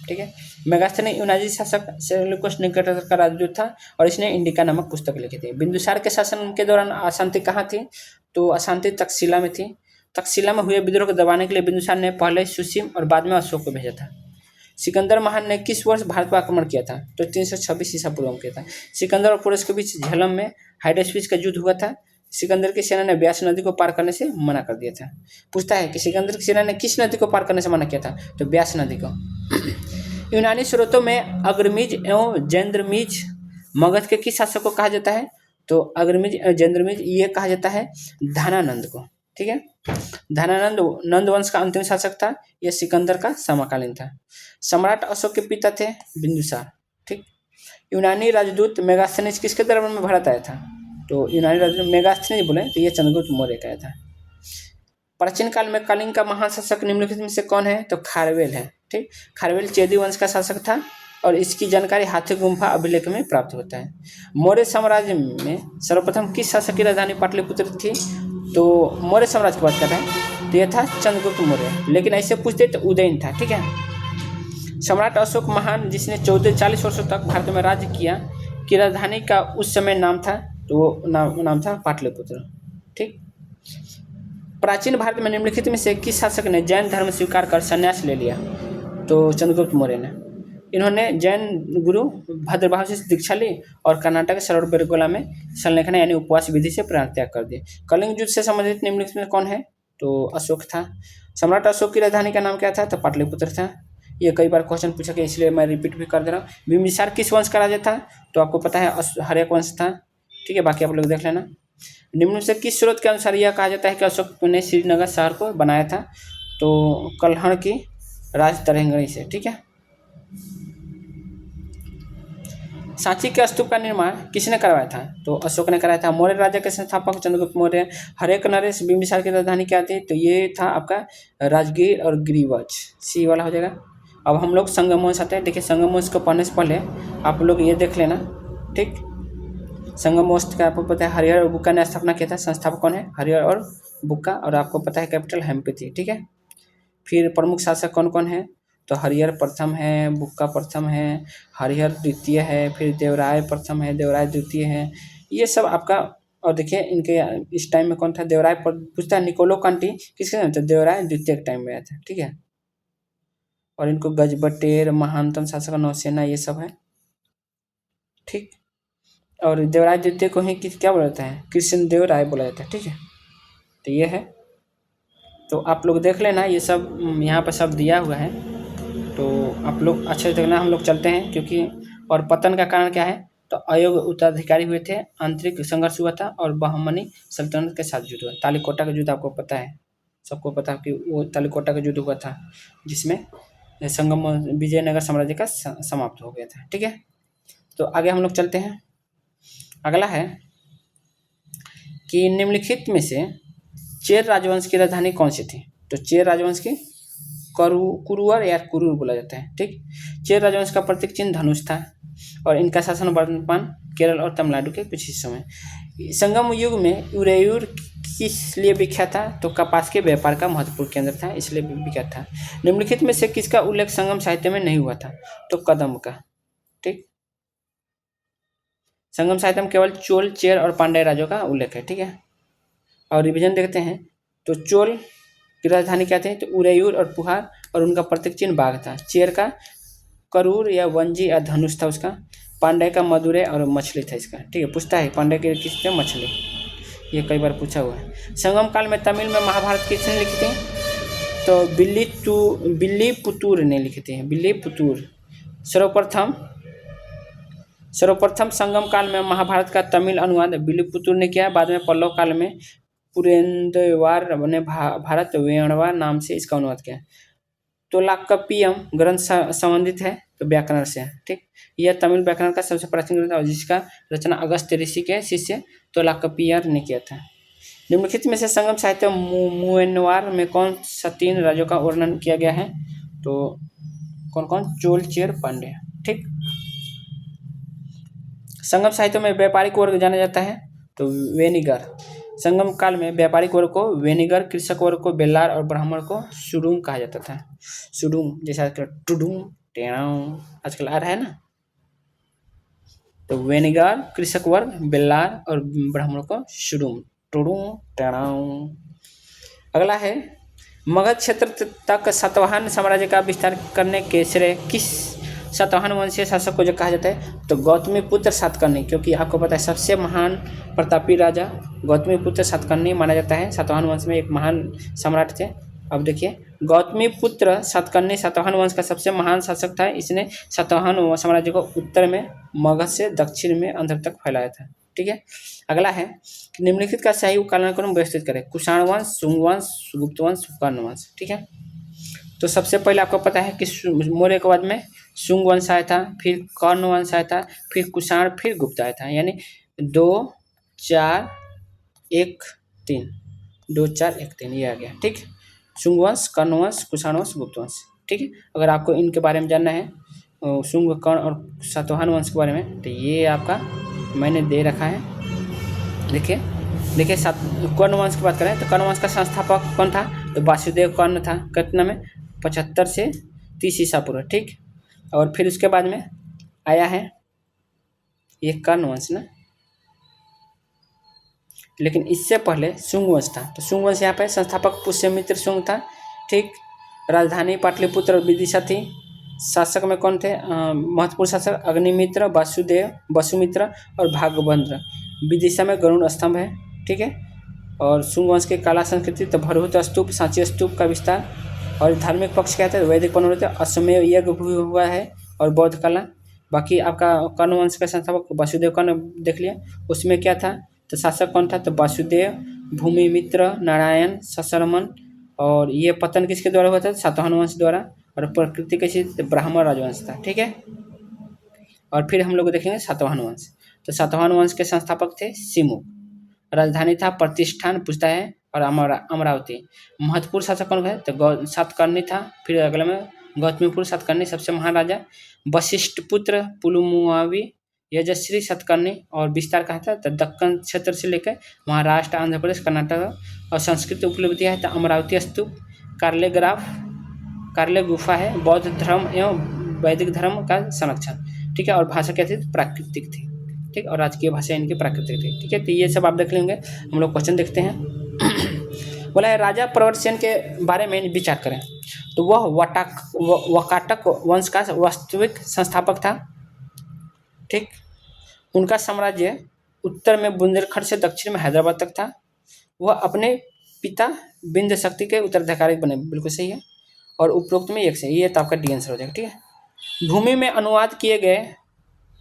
ठीक है। मेगास्थनीज यूनानी शासक सेल्यूकस निकेटर का राजदूत था और इसने इंडिका नामक पुस्तक लिखी थी। बिंदुसार के शासन के दौरान अशांति कहाँ थी? तो अशांति तक्षशिला में थी। तक्षशिला में हुए विद्रोह को दबाने के लिए बिंदुसार ने पहले सुसीम और बाद में अशोक को भेजा था। सिकंदर महान ने किस वर्ष भारत पर आक्रमण किया था? तो 326 ईसा पूर्व में किया था। सिकंदर और पोरस के बीच झेलम में हाइडेस्पिस का युद्ध हुआ था। सिकंदर की सेना ने ब्यास नदी को पार करने से मना कर दिया था। पूछता है कि सिकंदर की सेना ने किस नदी को पार करने से मना किया था? तो ब्यास नदी को। यूनानी स्रोतों में अग्रमीज एवं जैंद्रमीज मगध के किस शासक को कहा जाता है? तो अग्रमीज एवं जैंद्रमीज ये कहा जाता है धनानंद को, ठीक है। धनानंद नंद वंश का अंतिम शासक था। यह सिकंदर का समकालीन था। सम्राट अशोक के पिता थे बिंदुसार, ठीक। यूनानी राजदूत मेगास्थनीज किसके दरबार में भारत आया था? तो यूनानी राजदूत मेगास्थनीज बोले तो ये चंद्रगुप्त मौर्य का आया था। प्राचीन काल में कलिंग का महाशासक निम्नलिखित में से कौन है? तो खारवेल है, ठीक। खारवेल चेदी वंश का शासक था और इसकी जानकारी हाथी गुम्फा अभिलेख में प्राप्त होता है। मौर्य साम्राज्य में सर्वप्रथम किस शासक की राजधानी पाटलिपुत्र थी? तो मौर्य साम्राज्य की बात कर रहे हैं तो यह था चंद्रगुप्त मौर्य, लेकिन ऐसे पूछते तो उदयन था, ठीक है। सम्राट अशोक महान जिसने 40 वर्षों तक भारत में राज्य किया की राजधानी का उस समय नाम था, तो वो नाम था पाटलिपुत्र, ठीक। प्राचीन भारत में निम्नलिखित में से किस शासक ने जैन धर्म स्वीकार कर संन्यास ले लिया? तो चंद्रगुप्त मौर्य ने। इन्होंने जैन गुरु भद्रबाहु से दीक्षा ली और कर्नाटक के सरोवर बेलगोला में संलेखना यानी उपवास विधि से प्राण त्याग कर दिए। कलिंग युद्ध से संबंधित निम्नलिखित में कौन है? तो अशोक था। सम्राट अशोक की राजधानी का नाम क्या था? तो पाटलिपुत्र था। ये कई बार क्वेश्चन पूछा गया, इसलिए मैं रिपीट भी कर दे रहा हूँ। बिंबिसार किस वंश का राजा था? तो आपको पता है हर्यक वंश था, ठीक है। बाकी आप लोग देख लेना। निम्न से किस स्रोत के अनुसार यह कहा जाता है कि अशोक ने श्रीनगर शहर को बनाया था? तो कल्हण की राज तरंगिणी से, ठीक है। सांची के स्तूप का निर्माण किसने करवाया था? तो अशोक ने कराया था। मौर्य राज्य के संस्थापक चंद्रगुप्त मौर्य। हरेक नरेश बिंबिसार की राजधानी क्या थी? तो ये था आपका राजगीर और गिरिवज, सी वाला हो जाएगा। अब हम लोग संगम वंश आते हैं। देखिए संगम वंश को पढ़ने से पहले आप लोग ये देख लेना, ठीक। संगम वंश का आपको पता है हरिहर और बुक्का ने स्थापना किया था। संस्थापक कौन है? हरिहर और बुक्का, और आपको पता है कैपिटल हम्पी थी, ठीक है। फिर प्रमुख शासक कौन कौन है? तो हरिहर प्रथम है, बुक्का प्रथम है, हरिहर द्वितीय है, फिर देवराय प्रथम है, देवराय द्वितीय है, ये सब आपका। और देखिए इनके इस टाइम में कौन था? देवराय पूछता है निकोलो कांटी किसके टाइम? तो देवराय द्वितीय के टाइम में आया था, ठीक है। और इनको गजबटेर, महानतम शासक, नौसेना, ये सब है, ठीक। और देवराय द्वितीय को ही क्या बोला जाता है? कृष्ण देव राय बोला जाता है, ठीक है। तो ये है, तो आप लोग देख लेना, ये सब यहाँ पर सब दिया हुआ है, तो आप लोग अच्छे से देखना। हम लोग चलते हैं, क्योंकि और पतन का कारण क्या है? तो अयोग्य उत्तराधिकारी हुए थे, आंतरिक संघर्ष हुआ था, और बहमनी सल्तनत के साथ युद्ध हुआ। तालीकोटा का युद्ध आपको पता है, सबको पता है कि वो तालीकोटा का युद्ध हुआ था, जिसमें संगम विजयनगर साम्राज्य का समाप्त हो गया था, ठीक है। तो आगे हम लोग चलते हैं। अगला है कि निम्नलिखित में से चेर राजवंश की राजधानी कौन सी थी? तो चेर राजवंश की कुरुवर या कुरूर बोला जाता है, ठीक। चेर राजवंश का प्रतीक चिन्ह धनुष था, और इनका शासन वर्तमान केरल और तमिलनाडु के कुछ हिस्सों में। संगम युग में उरेयूर किस लिए विख्यात था? तो कपास के व्यापार का महत्वपूर्ण केंद्र था, इसलिए विख्यात था। निम्नलिखित में से किसका उल्लेख संगम साहित्य में नहीं हुआ था? तो कदम का, ठीक। संगम साहित्य में केवल चोल, चेर और पांड्य राज्यों का उल्लेख है, ठीक है। और रिविजन देखते हैं, तो चोल की राजधानी क्या थी? तो उरेयूर और पुहार, और उनका प्रतीक चिन्ह बाघ था। चेर का करूर या वंजी या धनुष था उसका। पांड्य का मदुरै और मछली था इसका, ठीक है। पूछता है पांड्य के किस थे? मछली, ये कई बार पूछा हुआ है। संगम काल में तमिल में महाभारत किसने लिखी थी? तो बिल्ली पुतूर ने लिखी थी, बिल्ली पुतूर। सर्वप्रथम संगम काल में महाभारत का तमिल अनुवाद बिल्लीपुतूर ने किया। बाद में पल्लव काल में पुरेंदरवार ने भारत वेणवा नाम से इसका अनुवाद किया। तोलाक्कपियम ग्रंथ संबंधित है तो व्याकरण से, ठीक। यह तमिल व्याकरण का सबसे प्राचीन ग्रंथ है, जिसका रचना अगस्त्य ऋषि के शिष्य तोलाक्कपियर ने किया था। निम्नलिखित में से संगम साहित्य मुएनवार में कौन सा 3 राज्यों का वर्णन किया गया है? तो कौन कौन? चोल, चेर, पांड्य, ठीक। संगम साहित्य में व्यापारिक वर्ग जाना जाता है तो वेनिगर। संगम काल में व्यापारिक वर्ग को वेनिगर, कृषक वर्ग को बेल्लार और ब्राह्मण को सुडूम कहा जाता था। सुडूम जैसे आजकल टुडूम टेणाऊ आजकल आ रहा है ना, तो वेनिगर कृषक वर्ग, बेल्लार और ब्राह्मण को सुडूम, टुडूम टेणाऊ। अगला है मगध क्षेत्र तक सातवाहन साम्राज्य का विस्तार करने के श्रेय किस सातवाहन वंशीय शासक को जो कहा जाता है? तो गौतमीपुत्र सातकर्णी, क्योंकि आपको पता है सबसे महान प्रतापी राजा गौतमीपुत्र सातकर्णी माना जाता है। सातवाहन वंश में एक महान सम्राट थे। अब देखिए गौतमीपुत्र सातकर्णी सातवाहन वंश का सबसे महान शासक था। इसने सातवाहन साम्राज्य को उत्तर में मगध से दक्षिण में अंधर तक फैलाया था, ठीक है। अगला है कि निम्नलिखित का सही कालानुक्रम व्यवस्थित करें। कुषाण वंश, शुंग वंश, गुप्त वंश, कर्ण वंश, ठीक है। तो सबसे पहले आपको पता है कि मौर्य के बाद में शुंग वंश आया था, फिर कर्ण वंश आया था, फिर कुषाण, फिर गुप्त आया था, यानी 2 4 1 3, 2 4 1 3 ये आ गया, ठीक। शुंग वंश, कर्ण वंश, कुषाण वंश, गुप्त वंश, ठीक है। अगर आपको इनके बारे में जानना है शुंग, कर्ण और सातवाहन वंश के बारे में, तो ये आपका मैंने दे रखा है। देखिए कर्ण वंश की बात करें तो कर्ण वंश का संस्थापक कौन था? तो वासुदेव कर्ण था। कितना में? 75 से 30 ईसा पूर्व, ठीक। और फिर उसके बाद में आया है ये कर्ण वंश ना, लेकिन इससे पहले शुंग वंश था। तो शुंग वंश यहाँ पे संस्थापक पुष्यमित्र शुंग था, ठीक। राजधानी पाटलिपुत्र और विदिशा थी। शासक में कौन थे? महत्वपूर्ण शासक अग्निमित्र, वसुमित्र और भागवंद्र। विदिशा में गरुड़ स्तंभ है, ठीक है। और शुंग वंश की कला संस्कृति तो भरहुत स्तूप, सांची स्तूप का विस्तार। और धार्मिक पक्ष क्या है? वैदिक पनोरथ, अश्वमेव यज्ञ भी हुआ है, और बौद्ध कला। बाकी आपका कर्ण वंश का संस्थापक वासुदेव कर्ण देख लिया, उसमें क्या था? तो शासक कौन था? तो वासुदेव, भूमिमित्र, नारायण, सशरमन। और ये पतन किसके द्वारा हुआ था? सातवाहन वंश द्वारा। और प्रकृति कैसी? ब्राह्मण राजवंश था, ठीक है। और फिर हम लोग देखेंगे सातवाहन वंश। तो सातवाहन वंश के संस्थापक थे सिमुक। राजधानी था प्रतिष्ठान, पूछता है, और अमरावती। महत्वपूर्ण शासक कौन है? तो सातकर्णी था। फिर अगले में गौतमीपुत्र सातकर्णी सबसे महान राजा। वशिष्ठ पुत्र पुलुमावी, यजश्री सातकर्णी। और विस्तार कहा था? तो दक्कन क्षेत्र से लेकर महाराष्ट्र, आंध्र प्रदेश, कर्नाटक। और संस्कृत उपलब्धियाँ है तो अमरावती स्तूप, कार्ले गुफा है, बौद्ध धर्म एवं वैदिक धर्म का संरक्षण। ठीक है। और भाषा क्या थी? प्राकृतिक थी। ठीक। और राजकीय भाषा इनकी प्राकृतिक थी। ठीक है। तो ये सब आप देख लेंगे। हम लोग क्वेश्चन देखते हैं। बोला है राजा प्रवरसेन के बारे में विचार करें। तो वह वकाटक वंश का वास्तविक संस्थापक था। ठीक। उनका साम्राज्य उत्तर में बुंदेलखंड से दक्षिण में हैदराबाद तक था। वह अपने पिता बिंद शक्ति के उत्तराधिकारी बने। बिल्कुल सही है। और उपरोक्त में एक सही, ये तो आपका डी आंसर हो जाएगा। ठीक है। भूमि में अनुवाद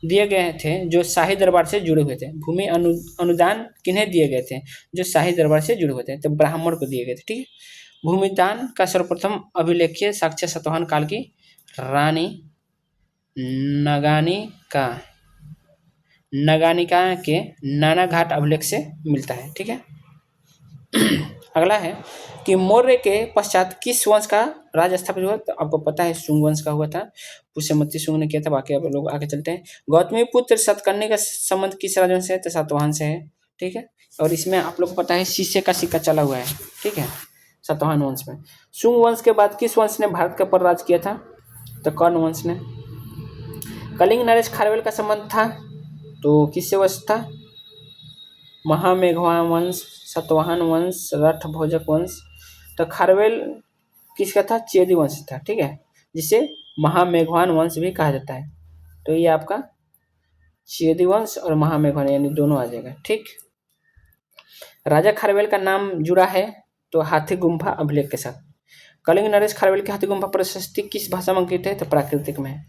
दिए गए थे जो शाही दरबार से जुड़े हुए थे। भूमि अनुदान किन्हें दिए गए थे? जो शाही दरबार से जुड़े हुए थे, तो ब्राह्मण को दिए गए थे। ठीक है। भूमिदान का सर्वप्रथम अभिलेखीय साक्ष्य सातवाहन काल की रानी नगानिका के नानाघाट अभिलेख से मिलता है। ठीक है। अगला है कि मौर्य के पश्चात किस वंश का राज स्थापित हुआ? तो आपको पता है शुंग वंश का हुआ था। पुष्यमती शुंग ने किया था। बाकी आप लोग आगे चलते हैं। गौतमी पुत्र सातकर्णी का संबंध किस राजवंश से है? तो सातवाहन से है। ठीक है। और इसमें आप लोग को पता है शीशे का सिक्का चला हुआ है। ठीक है। सातवाहन वंश में। शुंग वंश के बाद किस वंश ने भारत का पर राज किया था? तो कर्ण वंश ने। कलिंग नरेश खारवेल का संबंध था तो किससे वंश था? महामेघवान वंश, सातवाहन वंश, रठ भोजक वंश। तो खारवेल किसका था? चेदी वंश था। ठीक है। जिसे महामेघवान वंश भी कहा जाता है। तो ये आपका चेदी वंश और महामेघवान यानी दोनों आ जाएगा। ठीक। राजा खारवेल का नाम जुड़ा है तो हाथी गुम्फा अभिलेख के साथ। कलिंग नरेश खारवेल की हाथी गुम्फा प्रशस्ति किस भाषा में अंकित है? तो प्राकृतिक में है।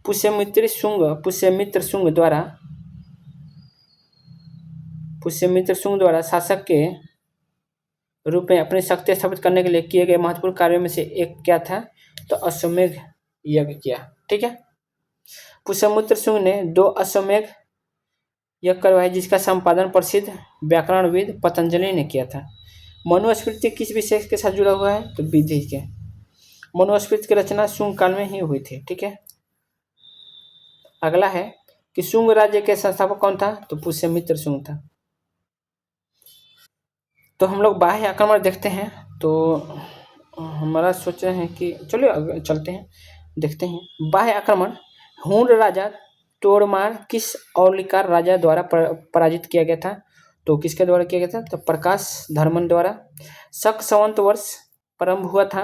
पुष्यमित्र शुंग द्वारा शासक के रूप में अपनी शक्ति स्थापित करने के लिए किए गए महत्वपूर्ण कार्यों में से एक क्या था? तो अश्वमेध यज्ञ किया। ठीक है। पुष्यमित्र शुंग ने 2 अश्वमेध यज्ञ करवाए जिसका संपादन प्रसिद्ध व्याकरणविद पतंजलि ने किया था। मनुस्मृति किस विषय के साथ जुड़ा हुआ है? तो विधि के। मनुस्मृति की रचना शुंग काल में ही हुई थी। ठीक है। अगला है कि शुंग राज्य के संस्थापक कौन था? तो पुष्यमित्र शुंग था। तो हम लोग बाह्य आक्रमण देखते हैं। तो हमारा सोच रहे हैं कि चलिए चलते हैं, देखते हैं। बाह्य आक्रमण हुण राजा तोड़मार किस औलिकार राजा द्वारा पराजित किया गया था? तो किसके द्वारा किया गया था? तो प्रकाश धर्मन द्वारा। शक संवत वर्ष प्रारंभ हुआ था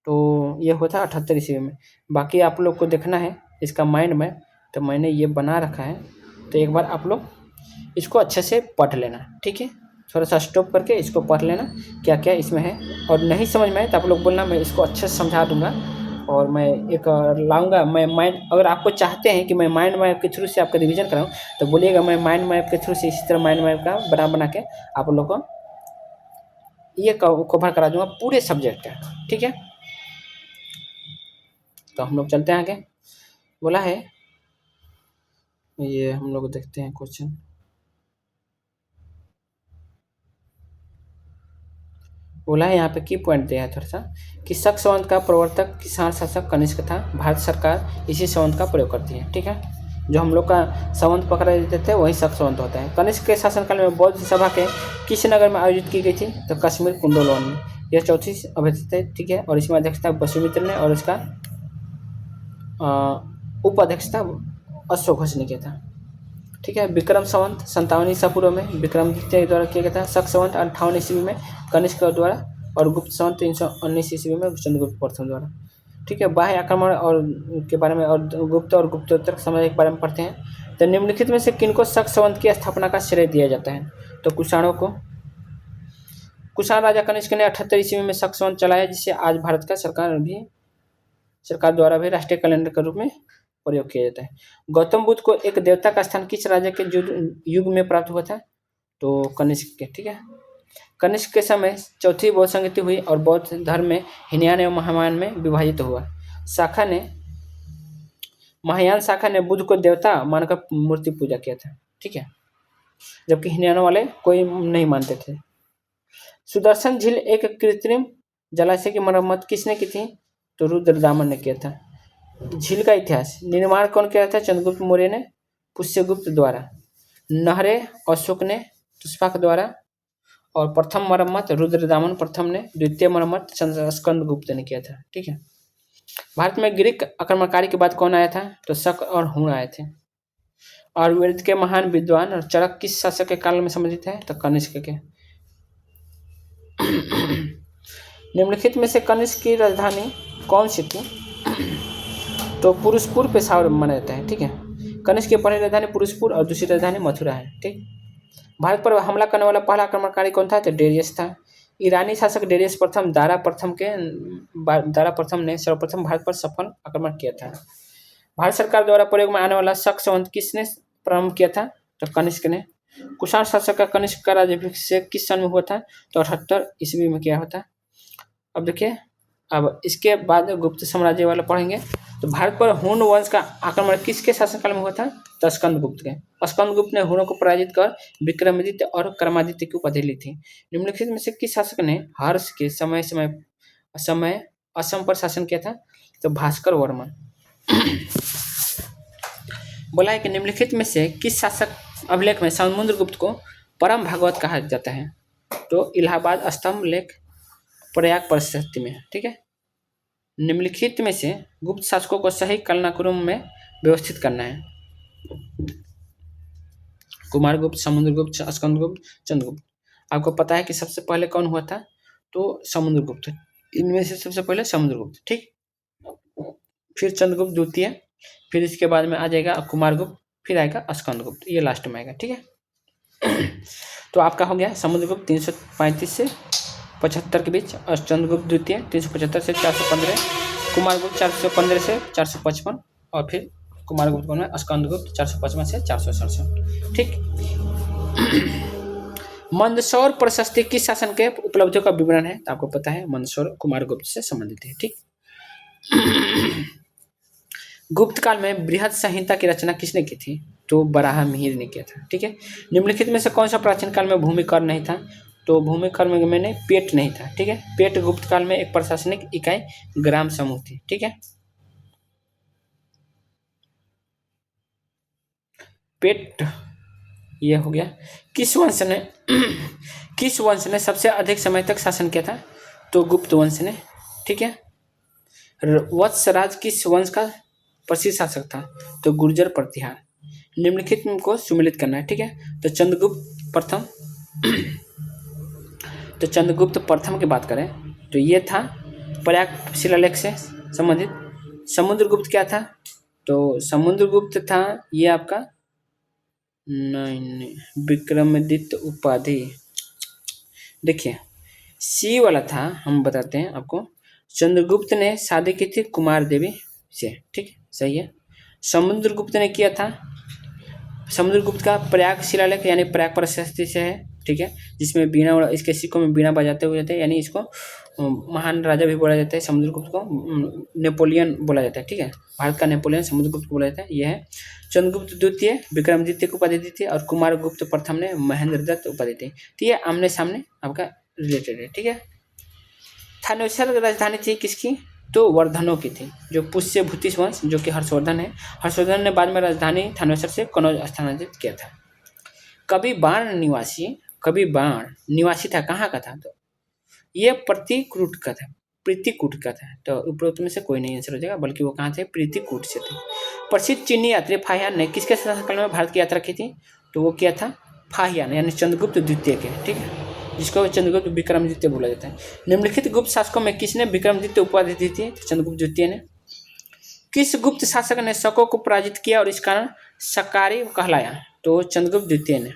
तो ये हुआ था 78 ईस्वी में। बाकी आप लोग को देखना है इसका माइंड में, तो मैंने ये बना रखा है। तो एक बार आप लोग इसको अच्छे से पढ़ लेना। ठीक है। थोड़ा सा स्टॉप करके इसको पढ़ लेना क्या क्या इसमें है। और नहीं समझ में आए तो आप लोग बोलना, मैं इसको अच्छे से समझा दूंगा। और मैं एक लाऊंगा, मैं माइंड, अगर आपको चाहते हैं कि मैं माइंड मैप के थ्रू से आपका रिवीजन कराऊं तो बोलिएगा, मैं माइंड मैप के थ्रू से इसी तरह माइंड मैप का बना के आप लोग को ये कवर करा दूंगा पूरे सब्जेक्ट का। ठीक है। तो हम लोग चलते हैं आगे। बोला है ये हम लोग देखते हैं क्वेश्चन। बोला है यहाँ पे की पॉइंट दिया है थोड़ा सा कि शक संवत का प्रवर्तक किसान शासक कनिष्क था। भारत सरकार इसी संवत का प्रयोग करती है। ठीक है। जो हम लोग का संवत पकड़ा देते थे वही शक संवत होता है। कनिष्क के शासनकाल में बौद्ध सभा के किस नगर में आयोजित की गई थी? तो कश्मीर कुंडलोन में। यह 4थी अध्यक्षता है। ठीक है। और इसमें अध्यक्षता वसुमित्र ने और इसका उपाध्यक्षता अशोक घोष ने किया था। ठीक है। विक्रम संवत 57 ईसा पूर्व में विक्रमादित्य द्वारा किया गया था। शक संवत 58 ईस्वी में कनिष्क द्वारा। और गुप्त संवत 319 ईस्वी में चंद्रगुप्त प्रथम द्वारा। ठीक है। बाह्य आक्रमण और के बारे में और गुप्त और गुप्तोत्तर समय के बारे में पढ़ते हैं। तो निम्नलिखित में से किनको शक संवत की स्थापना का श्रेय दिया जाता है? तो कुषाणों को। कुषाण राजा कनिष्क ने 78 ईस्वी में शक संवत चलाया जिसे आज भारत का सरकार द्वारा भी राष्ट्रीय कैलेंडर के रूप में प्रयोग किया जाता है। गौतम बुद्ध को एक देवता का स्थान किस राजा के युग में प्राप्त हुआ था? तो कनिष्क के। ठीक है। कनिष्क के समय 4थी बौद्ध संगति हुई और बौद्ध धर्म में हीनयान एवं महायान में विभाजित हुआ। शाखा ने महायान शाखा ने बुद्ध को देवता मानकर मूर्ति पूजा किया था, ठीक है, जबकि हीनयान वाले कोई नहीं मानते थे। सुदर्शन झील एक कृत्रिम जलाशय की मरम्मत किसने की थी? तो रुद्रदामन ने किया था। झील का इतिहास, निर्माण कौन किया था? चंद्रगुप्त मौर्य ने पुष्यगुप्त द्वारा। नहरें अशोक ने तुष्पाक द्वारा, और प्रथम मरम्मत रुद्रदामन प्रथम ने, द्वितीय मरम्मत स्कंदगुप्त ने किया था, ठीक है। भारत में ग्रीक आक्रमणकारी के बाद कौन आया था? तो शक और हूण आए थे। आयुर्वेद के महान विद्वान और चरक किस शासक के काल में संबंधित है? तो कनिष्क के। निम्नलिखित में से कनिष्क की राजधानी कौन सी थी? तो पुरुषपुर पेशावर माना जाता है, ठीक है। कनिष्क की पहली राजधानी पुरुषपुर और दूसरी राजधानी मथुरा है, ठीक। भारत पर हमला करने वाला पहला आक्रमणकारी कौन था? तो डेरियस था। ईरानी शासक डेरियस प्रथम दारा प्रथम ने सर्वप्रथम भारत पर सफल आक्रमण किया था। भारत सरकार द्वारा प्रयोग में आने वाला शक संवत किसने प्रारंभ किया था? तो कनिष्क ने। कुषाण शासक का कनिष्क का राज्याभिषेक किस सन में हुआ था? तो 78 ईस्वी में किया होता। अब देखिए, अब इसके बाद गुप्त साम्राज्य वाला पढ़ेंगे। तो भारत पर हुन वंश का आक्रमण किसके शासनकाल में हुआ था? तो स्कंदगुप्त के। स्कंदगुप्त ने हुनों को पराजित कर विक्रमादित्य और क्रमादित्य की उपाधि ली थी। निम्नलिखित में से किस शासक ने हर्ष के समय असम पर शासन किया था? तो भास्कर वर्मन। बोला है कि निम्नलिखित में से किस शासक अभिलेख में समुद्रगुप्त को परम भागवत कहा जाता है? तो इलाहाबाद स्तंभ लेख प्रयाग परिस्थिति में, ठीक है। निम्नलिखित में से गुप्त शासकों को सही कालक्रम में व्यवस्थित करना है। कुमारगुप्त, समुद्रगुप्त, स्कंदगुप्त, चंद्रगुप्त। आपको पता है कि सबसे पहले कौन हुआ था? तो समुद्रगुप्त। इनमें से सबसे पहले समुद्रगुप्त, ठीक। फिर चंद्रगुप्त द्वितीय, फिर इसके बाद में आ जाएगा कुमारगुप्त, फिर आएगा स्कंदगुप्त, ये लास्ट में आएगा, ठीक है। तो आपका हो गया समुद्रगुप्त 335 से 75 के बीच, और चंद्रगुप्त द्वितीय 375 से 415, कुमारगुप्त 415 से 455, और फिर कुमारगुप्त कौन है? स्कंदगुप्त 455 से 467, ठीक। मंदसौर प्रशस्ति किस शासन के उपलब्धियों का विवरण है? तो आपको पता है मंदसौर कुमारगुप्त से संबंधित है, ठीक। गुप्त काल में बृहद संहिता की रचना किसने की थी? तो बराहमिहिर ने किया था, ठीक है। निम्नलिखित में से कौन सा प्राचीन काल में भूमि कर नहीं था? तो भूमि कर में पेट नहीं था, ठीक है। पेट गुप्त काल में एक प्रशासनिक इकाई ग्राम समूह थी, ठीक है। पेट ये हो गया। किस वंश ने सबसे अधिक समय तक शासन किया था? तो गुप्त वंश ने, ठीक है। वत्सराज किस वंश का प्रसिद्ध शासक था? तो गुर्जर प्रतिहार। निम्नलिखित को सुमेलित करना है, ठीक है। तो चंद्रगुप्त प्रथम की बात करें तो ये था प्रयाग शिलालेख से संबंधित। समुद्रगुप्त क्या था? तो समुद्रगुप्त था ये आपका नहीं विक्रमादित्य उपाधि। देखिए सी वाला था, हम बताते हैं आपको। चंद्रगुप्त ने शादी की थी कुमार देवी से, ठीक है, सही है। समुद्रगुप्त ने किया था, समुद्रगुप्त का प्रयाग शिलालेख यानी प्रयाग प्रशस्ति से है, ठीक है, जिसमें बीणा, इसके सिक्कों में बीणा बजाते हुए जाते हैं, यानी इसको महान राजा भी बोला जाता है। समुद्रगुप्त को नेपोलियन बोला जाता है, ठीक है। भारत का नेपोलियन समुद्रगुप्त को बोला जाता है। यह है चंद्रगुप्त द्वितीय विक्रमादित्य को उपाधि दी थी, और कुमारगुप्त प्रथम ने महेंद्र दत्त उपाधि दी। तो ये आमने सामने आपका रिलेटेड है, ठीक है। थानेश्वर राजधानी थी किसकी? तो वर्धनों की थी, जो पुष्यभूति वंश, जो कि हर्षवर्धन है। हर्षवर्धन ने बाद में राजधानी थानेश्वर से कनौज स्थानांतरित किया था। कभी बाण निवासी था, कहाँ का था? तो ये प्रतिकूट का था, प्रीतिकूट का था। तो उपरोक्त में से कोई नहीं आंसर हो जाएगा, बल्कि वो कहाँ थे? प्रीतिकूट से थे। प्रसिद्ध चीनी यात्री फाहियान ने किसके शासनकाल में भारत की यात्रा की थी? तो वो किया था फाहियान, यानी चंद्रगुप्त द्वितीय के, ठीक है, जिसको चंद्रगुप्त विक्रमादित्य बोला जाता है। निम्नलिखित गुप्त शासकों में किसने विक्रमादित्य उपाधि दी थी? तो चंद्रगुप्त द्वितीय ने। किस गुप्त शासक ने शकों को पराजित किया और इस कारण शकारी कहलाया? तो चंद्रगुप्त द्वितीय ने।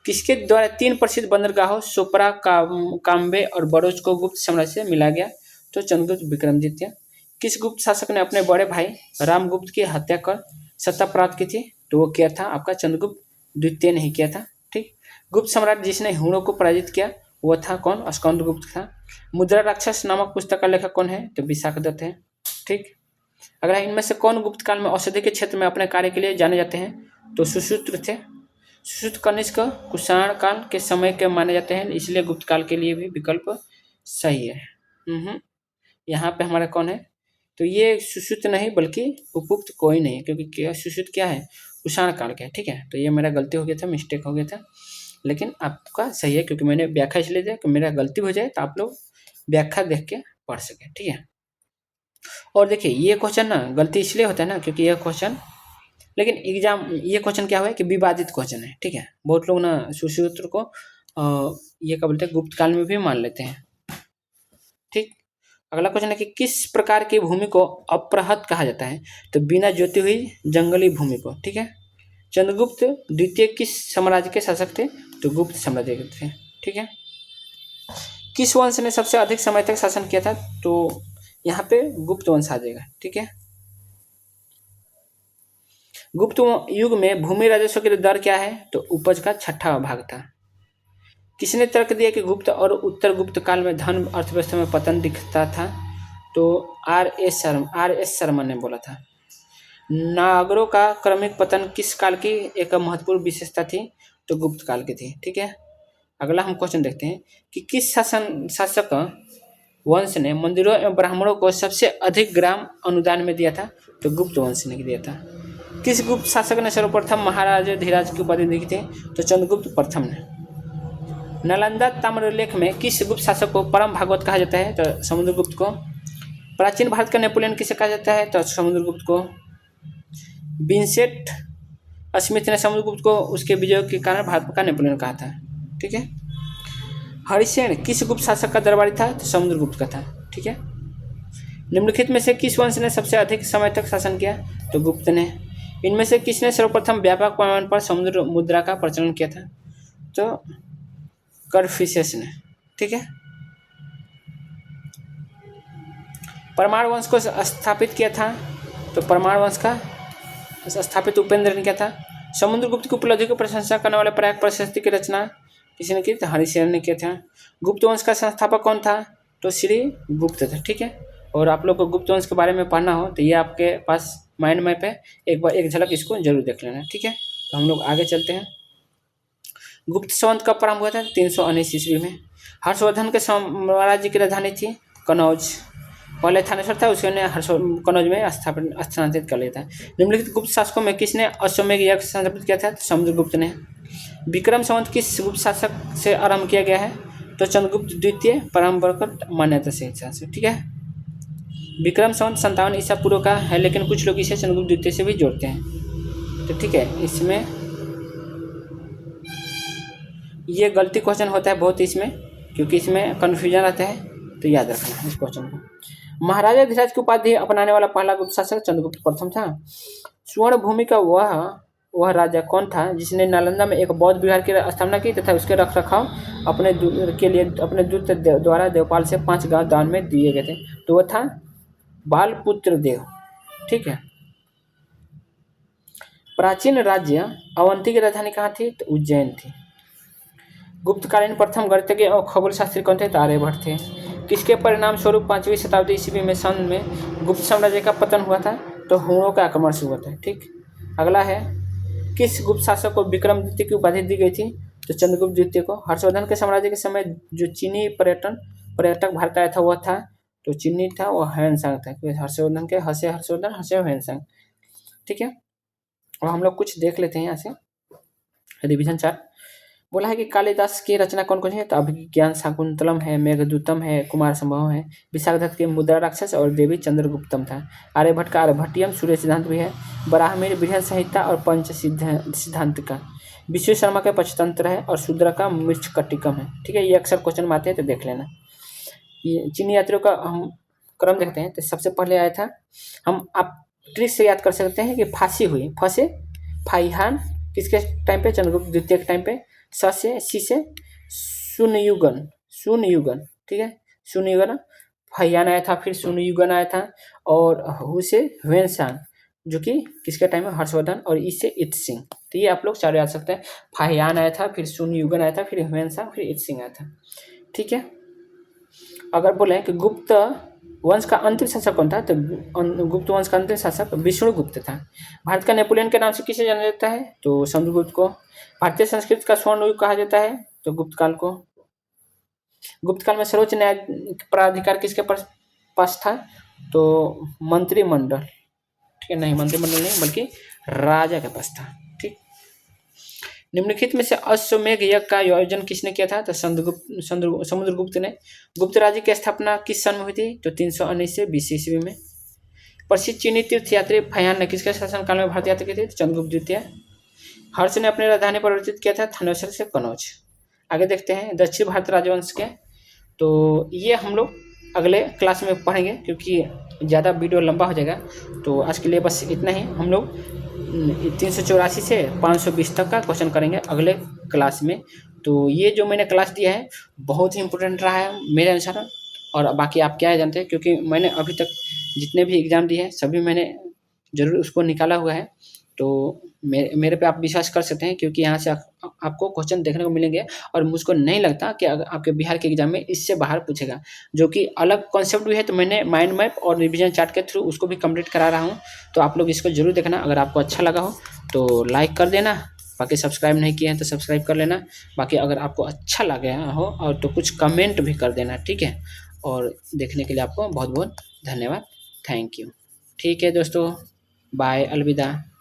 किसके द्वारा 3 प्रसिद्ध बंदरगाहों सोपरा, काम्बे और बड़ौच को गुप्त साम्राज्य से मिला गया? तो चंद्रगुप्त विक्रमादित्य। किस गुप्त शासक ने अपने बड़े भाई रामगुप्त की हत्या कर सत्ता प्राप्त की थी? तो वो किया था आपका चंद्रगुप्त द्वितीय ने ही किया था, ठीक। गुप्त सम्राट जिसने हुणों को पराजित किया वो था कौन? स्कंदगुप्त था। मुद्रा राक्षस नामक पुस्तक का लेखक कौन है? तो विशाखदत्त है, ठीक। अगला, इनमें से कौन गुप्त काल में औषधि के क्षेत्र में अपने कार्य के लिए जाने जाते हैं? तो सुश्रुत थे। सुश्रुत कनिष्क कुषाण काल के समय के माने जाते हैं, इसलिए गुप्त काल के लिए भी विकल्प सही है। यहाँ पे हमारा कौन है? तो ये सुश्रुत नहीं बल्कि उपयुक्त कोई नहीं है, क्योंकि सुश्रुत क्या है? कुषाण काल के, ठीक है। तो ये मेरा गलती हो गया था, मिस्टेक हो गया था, लेकिन आपका सही है, क्योंकि मैंने व्याख्या इसलिए दिया कि मेरा गलती हो जाए तो आप लोग व्याख्या देख के पढ़ सके, ठीक है। और देखिए ये क्वेश्चन ना गलती इसलिए होता है ना, क्योंकि यह क्वेश्चन, लेकिन एग्जाम ये क्वेश्चन क्या हुआ है कि विवादित क्वेश्चन है, ठीक है। बहुत लोग ना सुश्रुत को ये क्या बोलते हैं, गुप्त काल में भी मान लेते हैं, ठीक। अगला क्वेश्चन है कि किस प्रकार की भूमि को अप्रहत कहा जाता है? तो बिना जोती हुई जंगली भूमि को, ठीक है। चंद्रगुप्त द्वितीय किस साम्राज्य के शासक थे? तो गुप्त साम्राज्य के थे, ठीक है। किस वंश ने सबसे अधिक समय तक शासन किया था? तो यहाँ पे गुप्त वंश आ जाएगा, ठीक है। गुप्त युग में भूमि राजस्व की दर क्या है? तो उपज का 6वां भाग था। किसने तर्क दिया कि गुप्त और उत्तर गुप्त काल में धन अर्थव्यवस्था में पतन दिखता था? तो आर एस शर्मा ने बोला था। नागरों का क्रमिक पतन किस काल की एक महत्वपूर्ण विशेषता थी? तो गुप्त काल की थी, ठीक है। अगला हम क्वेश्चन देखते हैं कि किस शासक वंश ने मंदिरों एवं ब्राह्मणों को सबसे अधिक ग्राम अनुदान में दिया था? तो गुप्त वंश ने दिया था। किस गुप्त शासक ने सर्वप्रथम महाराज धीराज की उपाधि दी थी? तो चंद्रगुप्त प्रथम ने। नालंदा ताम्रलेख में किस गुप्त शासक को परम भागवत कहा जाता है? तो समुद्रगुप्त को। प्राचीन भारत का नेपोलियन किसे कहा जाता है? तो समुद्रगुप्त को। विंसेंट स्मिथ ने समुद्रगुप्त को उसके विजयों के कारण भारत का नेपोलियन कहा था, ठीक है। हरिसेन किस गुप्त शासक का दरबारी था? तो समुद्रगुप्त का था, ठीक है। निम्नलिखित में से किस वंश ने सबसे अधिक समय तक शासन किया? तो गुप्त ने। इनमें से किसने सर्वप्रथम व्यापक पैमाने पर समुद्र मुद्रा का प्रचलन किया था? तो कन्फ्यूशियस ने, ठीक है। परमार वंश को स्थापित किया था? तो परमार वंश का स्थापित उपेंद्र ने किया था। समुद्रगुप्त की उपलब्धि की प्रशंसा करने वाले प्रयाग प्रशस्ति की रचना किसने की? तो हरिसेन ने किया था। गुप्त वंश का संस्थापक कौन था? तो श्री गुप्त था, ठीक है। और आप लोग को गुप्त वंश के बारे में पढ़ना हो तो ये आपके पास माइंड मैप है, एक बार एक झलक इसको जरूर देख लेना, ठीक है। तो हम लोग आगे चलते हैं। गुप्त संवत कब प्रारंभ हुआ था? 319 ईस्वी में। हर्षवर्धन के साम्राज्य की राजधानी थी कनौज। पहले थानेश्वर था, उसने कनौज में स्थानांतरित कर लिया था। निम्नलिखित गुप्त शासकों में किसने अश्वमेध यज्ञ स्थापित किया था? तो समुद्रगुप्त ने। विक्रम संवत किस गुप्त शासक से आरंभ किया गया है? तो चंद्रगुप्त द्वितीय परम्परागत मान्यता से, ठीक है। विक्रम संवत 57 ईसा पूर्व का है, लेकिन कुछ लोग इसे चंद्रगुप्त द्वितीय से भी जोड़ते हैं, तो ठीक है। इसमें ये गलती क्वेश्चन होता है बहुत इसमें, क्योंकि इसमें कन्फ्यूजन रहता है, तो याद रखना इस क्वेश्चन को। महाराजा धीराज की उपाधि अपनाने वाला पहला गुप्त शासक चंद्रगुप्त प्रथम था। स्वर्ण भूमि का वह राजा कौन था जिसने नालंदा में एक बौद्ध विहार की स्थापना की तथा उसके रखरखाव के लिए अपने दूत द्वारा देवपाल से 5 गांव दान में दिए गए थे? तो वह था बालपुत्र देव, ठीक है। प्राचीन राज्य अवंती की राजधानी कहाँ थी? तो उज्जैन थी। गुप्तकालीन प्रथम गणितज्ञ और खगोल शास्त्री कौन थे? तो आर्यभट्ट थे। किसके परिणाम स्वरूप 5वीं शताब्दी ईस्वी में सन में गुप्त साम्राज्य का पतन हुआ था? तो हुणों का आक्रमण से हुआ था, ठीक। अगला है, किस गुप्त शासक को विक्रम द्वितीय की उपाधि दी गई थी? तो चंद्रगुप्त द्वितीय को। हर्षवर्धन के साम्राज्य के समय जो चीनी पर्यटक भारत आया था वह था? तो चीनी था, वह ह्वेनसांग था। हर्षवर्धन के हर्षे ह्वेनसांग, ठीक है। और हम लोग कुछ देख लेते हैं यहाँ से रिविजन चार्ट। बोला है कि कालिदास की रचना कौन कौन है? तो अभिज्ञान शाकुंतलम है, मेघदूतम है, कुमार संभव है, विशाखदत्त के मुद्रा राक्षस और देवी चंद्रगुप्तम था। आर्यभट्ट का आर्यभट्टियम सूर्य सिद्धांत भी है। बराहमिर बृहद संहिता और पंच सिद्धांत का। विश्व शर्मा के पंचतंत्र है और शूद्र का मृच्छकटिकम है, ठीक है। ये अक्सर क्वेश्चन में आते हैं, तो देख लेना। ये चीनी यात्रियों का हम क्रम देखते हैं। तो सबसे पहले आया था, हम आप ट्रिक से याद कर सकते हैं कि फांसी हुई, फसे फाइहान किसके टाइम पे? चंद्रगुप्त द्वितीय के टाइम पे। सी से सुनयुगन, ठीक है। सुनयुगन फैयान आया था, फिर सुनयुगन आया था, और हु से ह्वेनसांग जो कि किसके टाइम में? हर्षवर्धन, और ई से इत्सिंग। तो ये आप लोग चारों याद सकते हैं। फाहियान आया था, फिर सुनयुगन आया था, फिर ह्वेनसांग, फिर इत्सिंग आया था, ठीक है। अगर बोले कि गुप्त वंश का अंतिम शासक कौन था? तो गुप्त वंश का अंतिम शासक विष्णुगुप्त था। भारत का नेपोलियन के नाम से किसे जाना जाता है? तो समुद्रगुप्त को। भारतीय संस्कृति का स्वर्ण युग कहा जाता है? तो गुप्त काल को। गुप्त काल में सर्वोच्च न्याय प्राधिकार किसके पास था? तो मंत्रिमंडल, ठीक है, नहीं मंत्रिमंडल नहीं बल्कि राजा के पास था। ठीक, निम्नलिखित में से अश्वमेघ यज्ञ का आयोजन किसने किया था? तो समुद्रगुप्त ने। गुप्त राज्य की स्थापना किस सन में हुई थी? तो 319 से 20 ईस्वी में। प्रसिद्ध चीनी तीर्थयात्री फयान ने किसके शासनकाल में भारत यात्रा की थी? चंद्रगुप्त द्वितीय। हर्ष ने अपनी राजधानी परिवर्तित किया था थानेश्वर से कनौज। आगे देखते हैं दक्षिण भारत राजवंश के। तो ये हम लोग अगले क्लास में पढ़ेंगे क्योंकि ज़्यादा वीडियो लंबा हो जाएगा। तो आज के लिए बस इतना ही। हम लोग 384 से 520 तक का क्वेश्चन करेंगे अगले क्लास में। तो ये जो मैंने क्लास दिया है बहुत ही इंपॉर्टेंट रहा है मेरे अनुसार। और बाकी आप क्या जानते हैं, क्योंकि मैंने अभी तक जितने भी एग्ज़ाम दिए हैं सभी मैंने ज़रूर उसको निकाला हुआ है। तो मेरे पे आप विश्वास कर सकते हैं क्योंकि यहाँ से आपको क्वेश्चन देखने को मिलेंगे। और मुझको नहीं लगता कि आपके बिहार के एग्जाम में इससे बाहर पूछेगा, जो कि अलग कॉन्सेप्ट भी है। तो मैंने माइंड मैप और रिवीजन चार्ट के थ्रू उसको भी कंप्लीट करा रहा हूँ। तो आप लोग इसको जरूर देखना। अगर आपको अच्छा लगा हो तो लाइक कर देना, बाकी सब्सक्राइब नहीं किए हैं तो सब्सक्राइब कर लेना। बाकी अगर आपको अच्छा लगा हो और तो कुछ कमेंट भी कर देना, ठीक है। और देखने के लिए आपको बहुत बहुत धन्यवाद, थैंक यू। ठीक है दोस्तों, बाय, अलविदा।